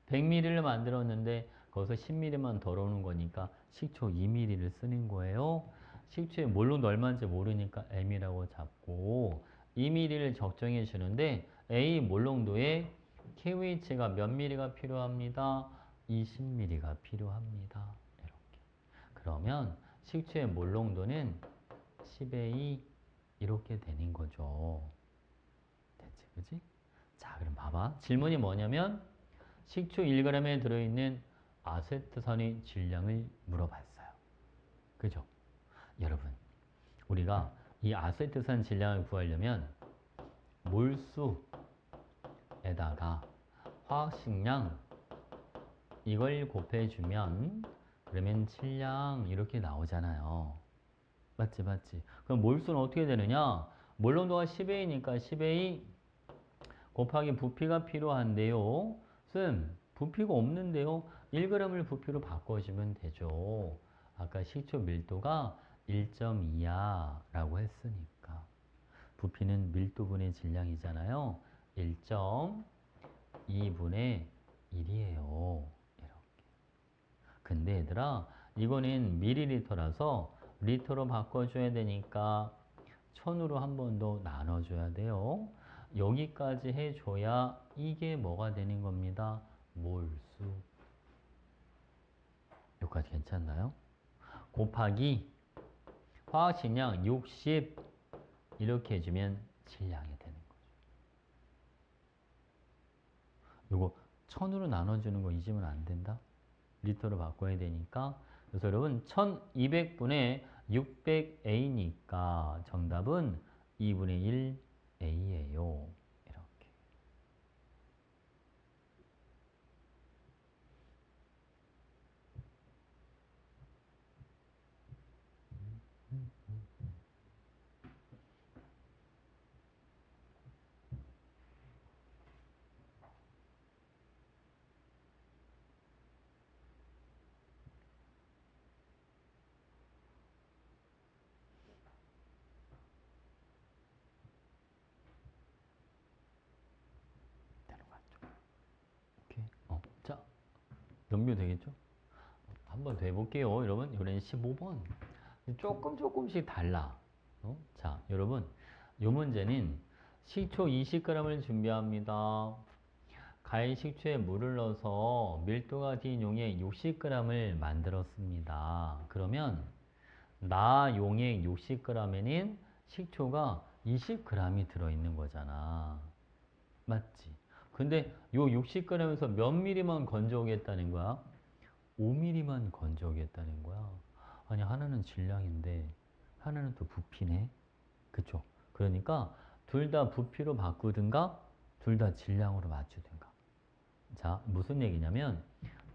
100ml를 만들었는데 거기서 10ml만 덜어오는 거니까 식초 2ml를 쓰는 거예요. 식초의 몰롱도 얼마인지 모르니까 M이라고 잡고 2ml를 적정해 주는데 A 몰롱도에 KOH가 몇 ml가 필요합니다. 20ml가 필요합니다. 이렇게. 그러면 식초의 몰농도는 10의 2 이렇게 되는 거죠. 됐지, 그지? 자, 그럼 봐봐. 질문이 뭐냐면 식초 1g에 들어있는 아세트산의 질량을 물어봤어요. 그죠? 여러분, 우리가 이 아세트산 질량을 구하려면 몰수에다가 화학식량 이걸 곱해주면 그러면 질량 이렇게 나오잖아요. 맞지, 맞지? 그럼 몰수는 어떻게 되느냐? 몰농도가 10A니까 10A 곱하기 부피가 필요한데요. 쌤, 부피가 없는데요? 1g을 부피로 바꿔주면 되죠. 아까 식초 밀도가 1.2야 라고 했으니까. 부피는 밀도분의 질량이잖아요. 1.2분의 1이에요. 이렇게. 근데 얘들아, 이거는 밀리리터라서 리터로 바꿔줘야 되니까 1000으로 한 번 더 나눠줘야 돼요. 여기까지 해줘야 이게 뭐가 되는 겁니다. 몰수. 여기까지 괜찮나요? 곱하기 화학식량 60 이렇게 해주면 질량이 되는 거죠. 요거 1000으로 나눠주는 거 잊으면 안 된다. 리터로 바꿔야 되니까. 그래서 여러분 1200분의 600A니까 정답은 2분의 1 A예요. 이렇게. 되는 거 같죠? 오케이. 자, 연결되겠죠? 한 번 더 해볼게요. 여러분, 이번엔 15번. 조금씩 달라. 자, 여러분, 이 문제는 식초 20g을 준비합니다. 가해 식초에 물을 넣어서 밀도가 딘 용액 60g을 만들었습니다. 그러면 나 용액 60g에는 식초가 20g이 들어있는 거잖아. 맞지? 근데 요 60g에서 몇 미리만 건져오겠다는 거야? 5mm만 건져오겠다는 거야. 아니, 하나는 질량인데 하나는 또 부피네. 그쵸? 그러니까 둘 다 부피로 바꾸든가 둘 다 질량으로 맞추든가. 자, 무슨 얘기냐면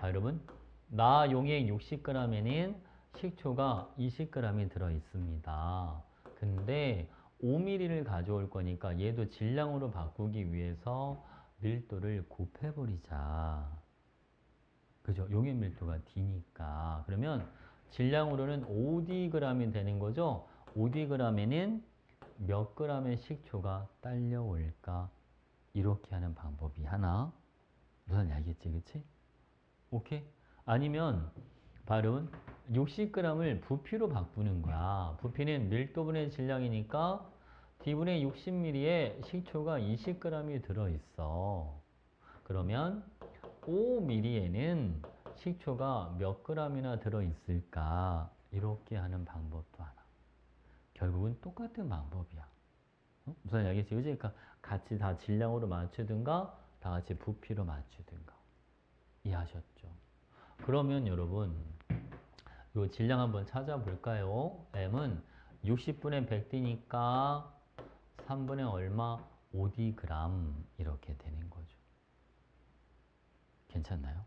여러분, 나 용액 60g에는 식초가 20g이 들어있습니다. 근데 5mm를 가져올 거니까 얘도 질량으로 바꾸기 위해서 밀도를 곱해버리자. 그죠? 용액 밀도가 D니까. 그러면 질량으로는 5dg이 되는 거죠? 5dg에는 몇 g의 식초가 딸려올까? 이렇게 하는 방법이 하나. 무슨 알겠지? 그치? 오케이? 아니면 바로 60g을 부피로 바꾸는 거야. 부피는 밀도분의 질량이니까 D분의 60ml에 식초가 20g이 들어있어. 그러면 5mm에는 식초가 몇 g이나 들어있을까? 이렇게 하는 방법도 하나. 결국은 똑같은 방법이야. 무슨 알겠지? 그러니까 같이 다 질량으로 맞추든가 다 같이 부피로 맞추든가. 이해하셨죠? 그러면 여러분 요 질량 한번 찾아볼까요? M은 60분의 100D니까 3분의 얼마? 5D 이렇게 되는 거죠. 괜찮나요?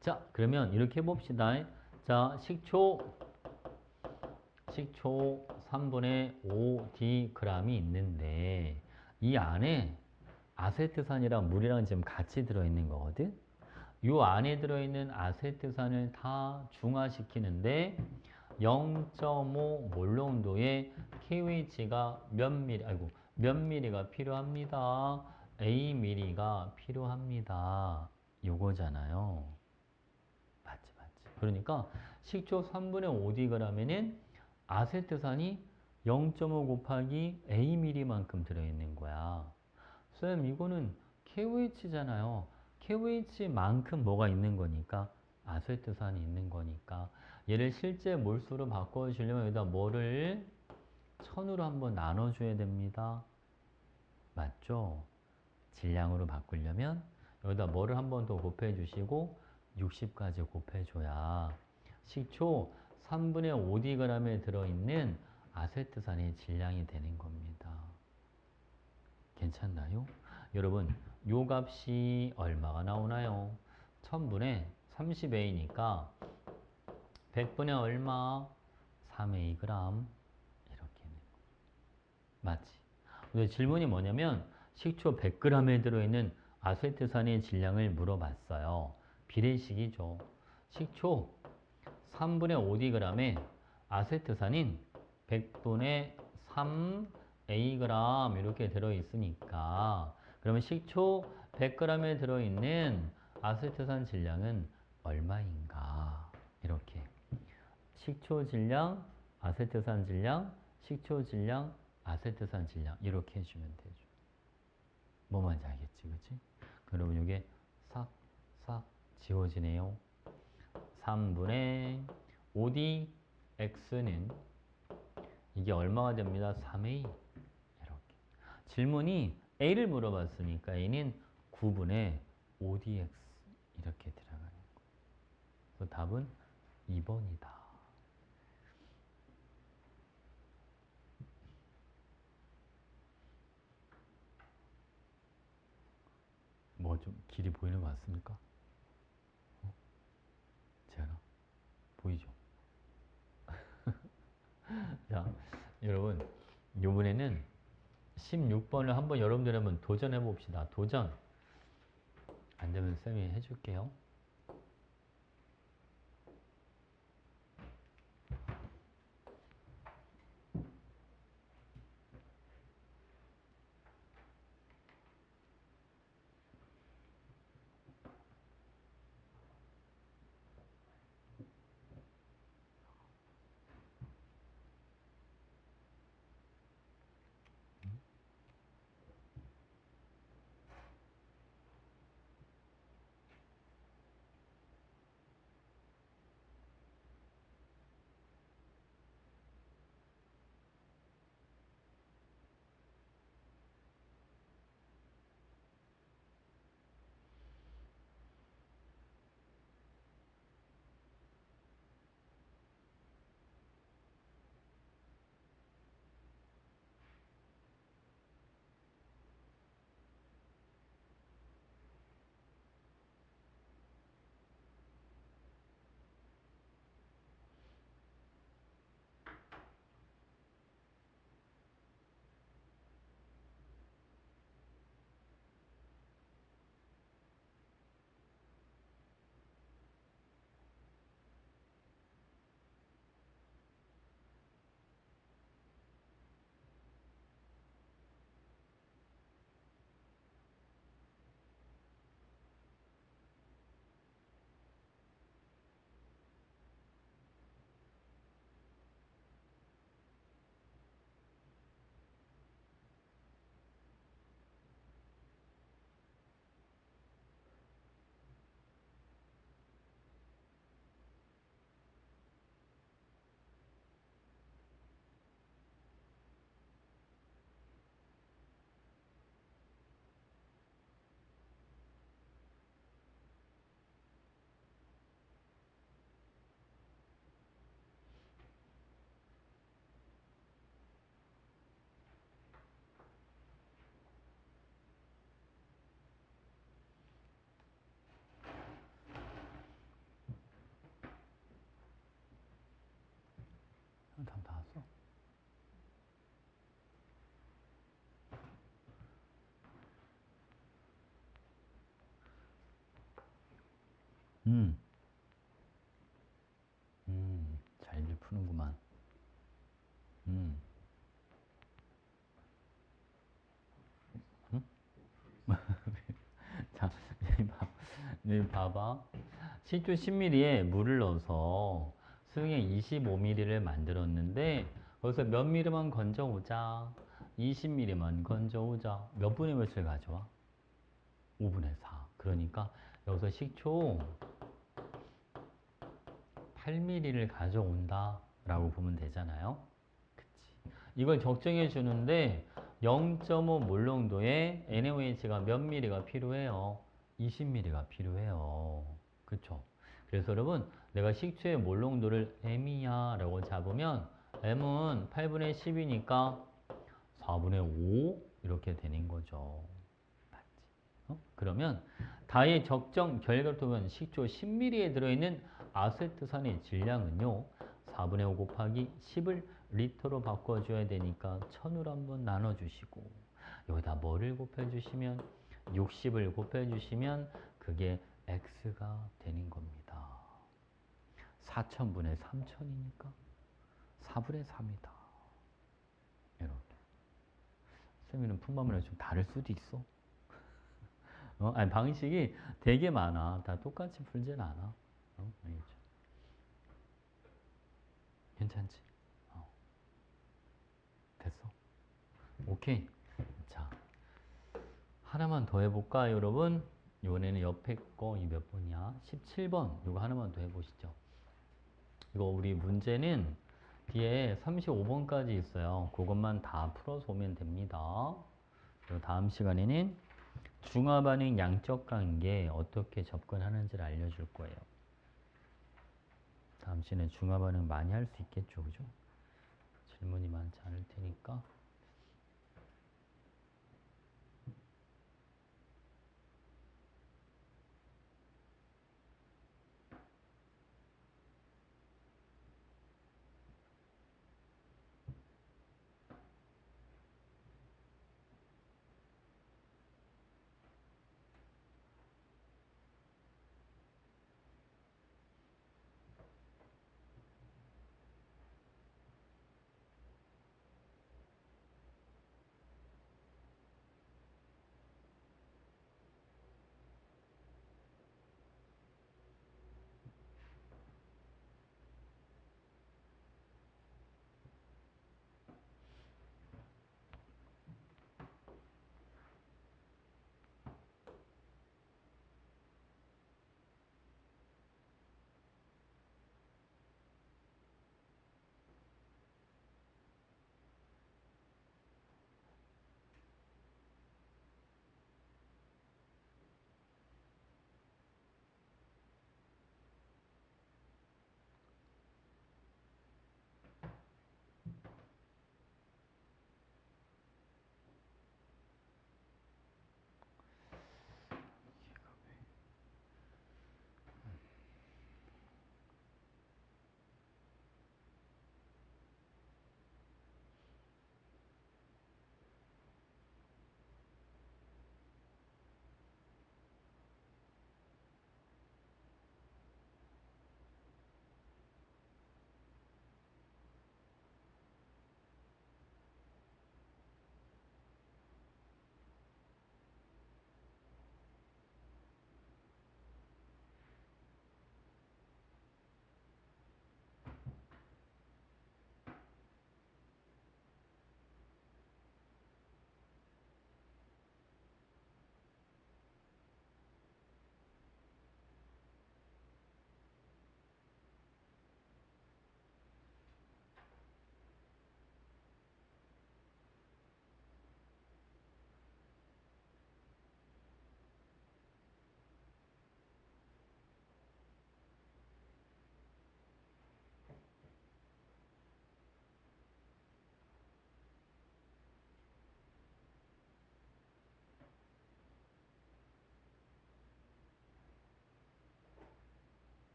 자, 그러면 이렇게 해봅시다. 자, 식초 3분의 5D 이 있는데 이 안에 아세트산이랑 물이랑 지금 같이 들어있는 거거든? 이 안에 들어있는 아세트산을 다 중화시키는데 0.5 몰로 온도에 KOH가 몇 미리가 필요합니다. A 미리가 필요합니다. 요거잖아요. 맞지. 그러니까 식초 3분의 5dg에는 아세트산이 0.5 곱하기 A 미리만큼 들어있는 거야. 쌤, 이거는 KOH잖아요. KOH만큼 뭐가 있는 거니까? 아세트산이 있는 거니까. 얘를 실제 몰수로 바꿔주려면 여기다 뭐를 1000으로 한번 나눠줘야 됩니다. 맞죠? 질량으로 바꾸려면 여기다 뭐를 한 번 더 곱해주시고 60까지 곱해줘야 식초 3분의 5dg에 들어있는 아세트산의 질량이 되는 겁니다. 괜찮나요? 여러분, 요 값이 얼마가 나오나요? 1000분의 30A니까 100분의 얼마? 3A 이렇게. 맞지? 근데 질문이 뭐냐면 식초 100g에 들어있는 아세트산의 질량을 물어봤어요. 비례식이죠. 식초 3분의 5dg에 아세트산인 100분의 3A 이렇게 들어있으니까 그러면 식초 100g에 들어있는 아세트산 질량은 얼마인가? 이렇게 식초 질량, 아세트산 질량, 식초 질량, 아세트산 질량 이렇게 해주면 되죠. 뭐 말인지 알겠지, 그치? 그러면 이게 싹 지워지네요. 3분의 5D X는 이게 얼마가 됩니다? 3A. 이렇게. 질문이 A를 물어봤으니까 A는 9분의 5DX 이렇게 들어가는 거. 그래서 답은 2번이다. 뭐 좀 길이 보이는 것 같습니까? 제가 보이죠? 자, 여러분 이번에는 16번을 한번 여러분들 한번 도전해 봅시다. 도전. 안 되면 쌤이 해줄게요. 답 나왔어? 음, 잘들 푸는구만. 음, 응? 자, 여기 봐봐. 식초 10ml에 물을 넣어서 수용액 25ml를 만들었는데 거기서 몇 ml만 건져오자. 20ml만 건져오자. 몇 분의 몇을 가져와? 5분의 4. 그러니까 여기서 식초 8ml를 가져온다 라고 보면 되잖아요. 그치. 이걸 적정해 주는데 0.5 몰농도에 NaOH가 몇 ml가 필요해요? 20ml가 필요해요. 그쵸? 그래서 여러분 내가 식초의 몰농도를 M이야 라고 잡으면 M은 8분의 10이니까 4분의 5 이렇게 되는 거죠. 맞지? 그러면 다의 적정 결과를 보면 식초 10ml에 들어있는 아세트산의 질량은요. 4분의 5 곱하기 10을 리터로 바꿔줘야 되니까 1000으로 한번 나눠주시고 여기다 뭐를 곱해주시면 60을 곱해주시면 그게 X가 되는 겁니다. 4000분의 3000이니까 4분의 3이다. 이렇게. 쌤이는 푼밤이랑 좀 다를 수도 있어. 아니, 방식이 되게 많아. 다 똑같이 풀진 않아. 알겠죠? 괜찮지? 됐어? 오케이. 자, 하나만 더 해볼까, 여러분? 이번에는 옆에 거, 이 몇 번이야? 17번. 이거 하나만 더 해보시죠. 이거 우리 문제는 뒤에 35번까지 있어요. 그것만 다 풀어서 오면 됩니다. 그리고 다음 시간에는 중화반응 양적 관계에 어떻게 접근하는지를 알려줄 거예요. 다음 시간에 중화반응 많이 할 수 있겠죠, 그죠? 질문이 많지 않을 테니까.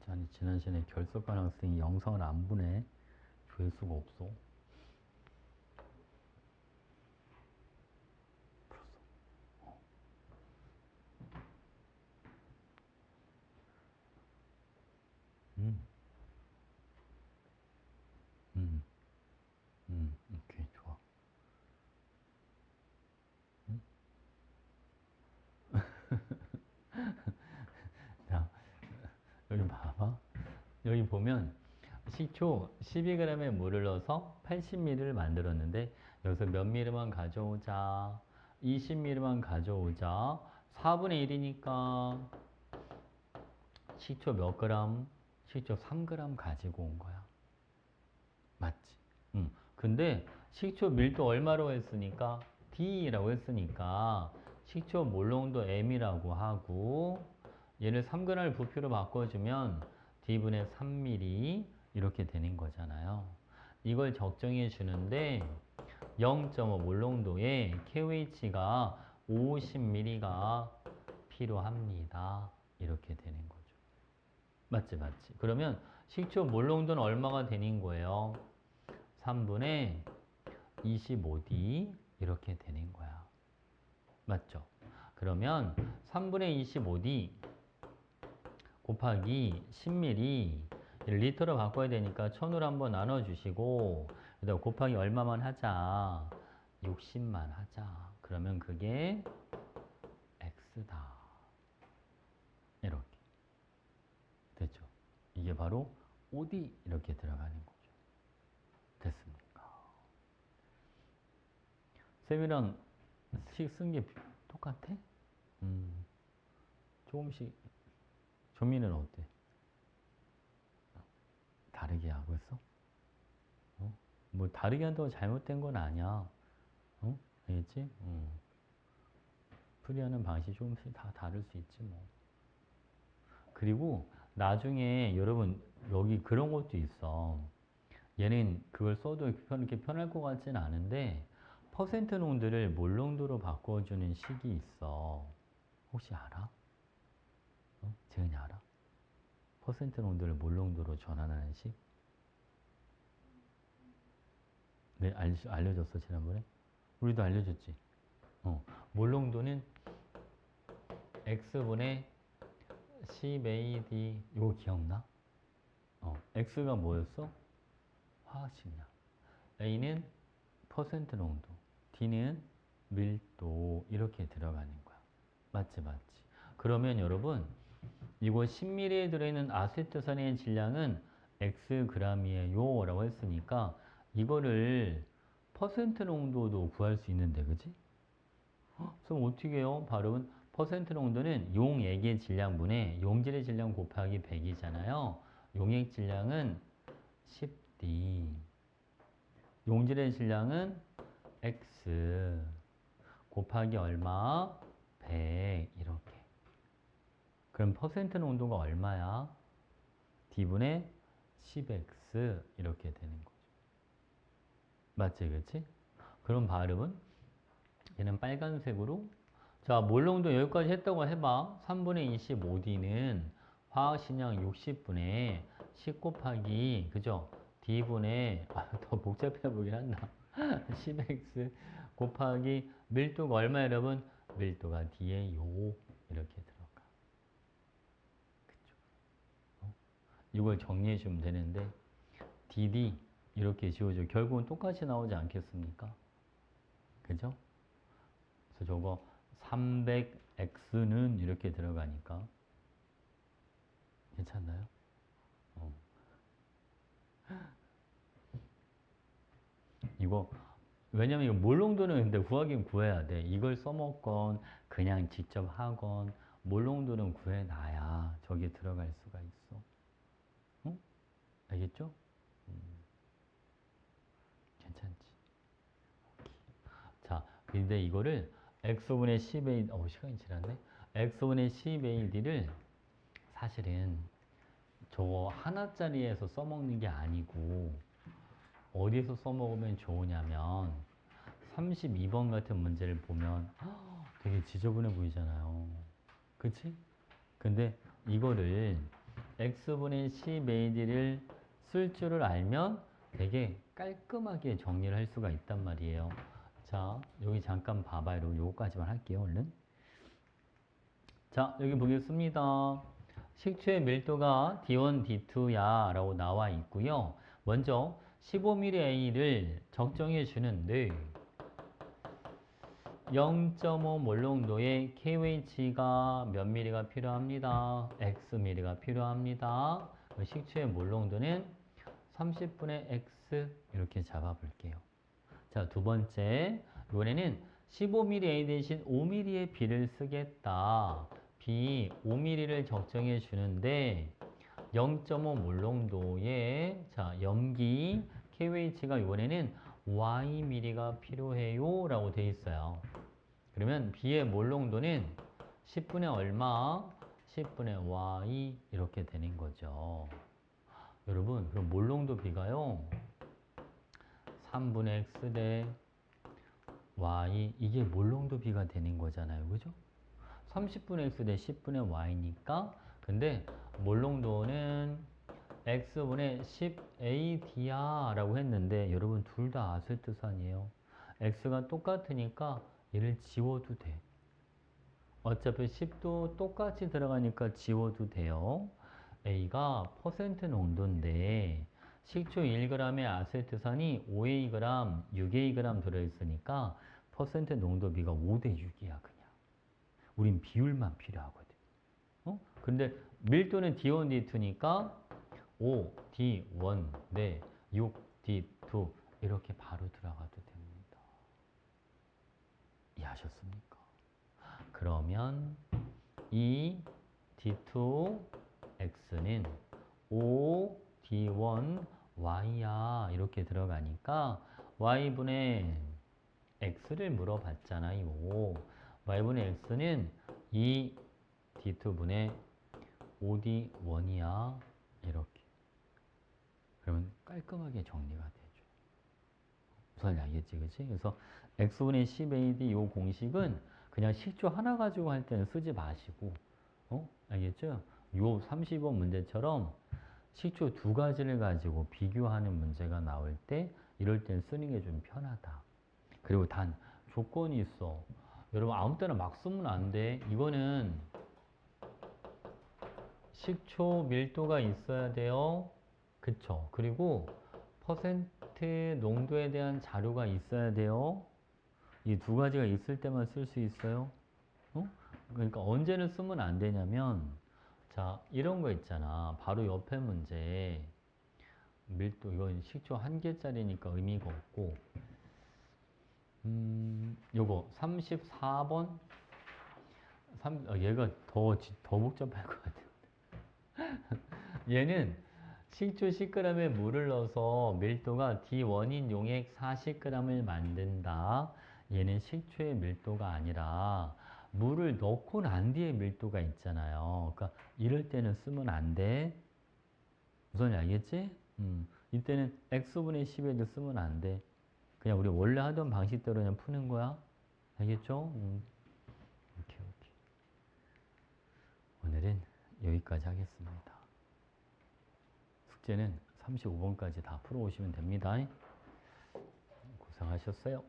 아니, 지난 시간에 결석관 학생이 영상을 안 보내. 조회수가 없어. 음, 음, 오케이, 좋아. 음? 자, 여기 봐봐. 여기 보면 식초 12g의 물을 넣어서 80ml를 만들었는데 여기서 몇 ml만 가져오자. 20ml만 가져오자. 4분의 1이니까 식초 몇 그램? 식초 3g 가지고 온 거야. 맞지? 근데 식초 밀도 얼마로 했으니까 D라고 했으니까 식초 몰농도 M이라고 하고 얘를 3g을 부피로 바꿔주면 D분의 3ml 이렇게 되는 거잖아요. 이걸 적정해 주는데 0.5 몰농도에 KOH가 50ml가 필요합니다. 이렇게 되는 거죠. 맞지, 맞지. 그러면 식초 몰농도는 얼마가 되는 거예요? 3분의 25D 이렇게 되는 거야. 맞죠? 그러면 3분의 25D 곱하기 10ml 리터로 바꿔야 되니까 1000으로 한번 나눠주시고 그다음 곱하기 얼마만 하자? 60만 하자. 그러면 그게 X다. 이렇게. 됐죠? 이게 바로 OD 이렇게 들어가는 거죠. 됐습니까? 쌤이랑 식 쓴 게 똑같아? 조금씩. 조미는 어때? 다르게 하고 있어? 어? 뭐 다르게 한다고 잘못된 건 아니야. 어? 알겠지? 풀이하는 방식이 조금씩 다 다를 수 있지 뭐. 그리고 나중에 여러분 여기 그런 것도 있어. 얘는 그걸 써도 이렇게 편할 것 같지는 않은데 퍼센트 농도를 몰농도로 바꿔주는 식이 있어. 혹시 알아? 재은이 알아? 퍼센트 농도를 몰농도로 전환하는 식? 네, 알려줬어 지난번에? 우리도 알려줬지? 몰농도는 x분의 10AD 이거 기억나? x가 뭐였어? 화학식량. A는 퍼센트 농도, D는 밀도 이렇게 들어가는 거야. 맞지, 맞지. 그러면 여러분 이거 10ml에 들어있는 아세트산의 질량은 Xg이에요 라고 했으니까 이거를 퍼센트 농도도 구할 수 있는데 그지? 그럼 어떻게 해요? 발음은 퍼센트 농도는 용액의 질량분의 용질의 질량 곱하기 100이잖아요. 용액 질량은 10D, 용질의 질량은 X 곱하기 얼마? 100 이렇게. 그럼 퍼센트 농도가 얼마야? D분의 10X 이렇게 되는 거죠. 맞지, 그치? 그럼 발음은 얘는 빨간색으로 자, 몰농도 여기까지 했다고 해봐. 3분의 25D는 화학식량 60분의 10 곱하기 그죠? D분의 더 복잡해 보긴 한다. 10X 곱하기 밀도가 얼마 여러분? 밀도가 D에 요 이렇게 들어가. 그쵸? 이걸 정리해 주면 되는데 DD 이렇게 지워져. 결국은 똑같이 나오지 않겠습니까? 그죠? 그래서 저거 300x는 이렇게 들어가니까 괜찮나요? 어. 이거 왜냐면 이거 몰농도는 근데 구하긴 구해야 돼. 이걸 써먹건 그냥 직접 하건 몰농도는 구해놔야 저기에 들어갈 수가 있어. 응? 알겠죠? 괜찮지? 자, 근데 이거를 x분의 10a 시간이 지났네. x분의 10ad를 사실은 저거 하나짜리에서 써먹는 게 아니고 어디서 써먹으면 좋으냐면 32번 같은 문제를 보면 되게 지저분해 보이잖아요. 그치? 근데 이거를 x분의 10ad를 쓸 줄을 알면 되게 깔끔하게 정리를 할 수가 있단 말이에요. 자, 여기 잠깐 봐봐요. 요거까지만 할게요, 얼른. 자, 여기 보겠습니다. 식초의 밀도가 D1, D2야 라고 나와 있고요. 먼저 15mA를 적정해 주는데 0.5 몰농도의 KOH가 몇 ml가 필요합니다. Xml가 필요합니다. 식초의 몰농도는 30분의 X 이렇게 잡아볼게요. 자, 두 번째 이번에는 15mA 대신 5ml의 B를 쓰겠다. B 5ml를 적정해 주는데 0.5 몰농도의 자, 염기 KOH가 이번에는 Yml가 필요해요 라고 돼 있어요. 그러면 B의 몰농도는 10분의 얼마? 10분의 Y 이렇게 되는 거죠. 여러분 그럼 몰농도 B가요 3분의 X 대 Y 이게 몰농도 B가 되는 거잖아요. 그죠? 30분의 X 대 10분의 Y니까 근데 몰농도는 X분의 10AD야 라고 했는데 여러분 둘 다 아세트산이에요. X가 똑같으니까 얘를 지워도 돼. 어차피 10도 똑같이 들어가니까 지워도 돼요. A가 퍼센트 농도인데 식초 1g의 아세트산이 5AG, 6AG 들어있으니까 퍼센트 농도비가 5대 6이야 그냥. 우린 비율만 필요하거든. 근데 밀도는 D1, D2니까 5D1 대 6D2 이렇게 바로 들어가도 됩니다. 이해하셨습니까? 그러면 이 D2X는 5D1Y야 이렇게 들어가니까 Y분의 X를 물어봤잖아요. Y분의 X는 2D2분의 5D1이야 이렇게. 그러면 깔끔하게 정리가 되죠. 무슨 알겠지, 그치? 그래서 X분의 10AD 이 공식은 그냥 식조 하나 가지고 할 때는 쓰지 마시고, 알겠죠? 요 30번 문제처럼 식조 두 가지를 가지고 비교하는 문제가 나올 때 이럴 땐 쓰는 게 좀 편하다. 그리고 단 조건이 있어. 여러분 아무 때나 막 쓰면 안 돼. 이거는 식초 밀도가 있어야 돼요. 그쵸? 그리고 퍼센트 농도에 대한 자료가 있어야 돼요. 이 두 가지가 있을 때만 쓸 수 있어요. 그러니까 언제는 쓰면 안 되냐면 자 이런 거 있잖아. 바로 옆에 문제 밀도 이건 식초 한 개짜리니까 의미가 없고 요거 34번 얘가 더 복잡할 것 같아. 얘는 식초 10g에 물을 넣어서 밀도가 D1인 용액 40g을 만든다. 얘는 식초의 밀도가 아니라 물을 넣고 난 뒤에 밀도가 있잖아요. 그러니까 이럴 때는 쓰면 안 돼. 무슨 알겠지? 이때는 X분의 10에도 쓰면 안 돼. 그냥 우리 원래 하던 방식대로 그냥 푸는 거야. 알겠죠? 오케이, 오케이. 오늘은 여기까지 하겠습니다. 숙제는 35번까지 다 풀어오시면 됩니다. 고생하셨어요.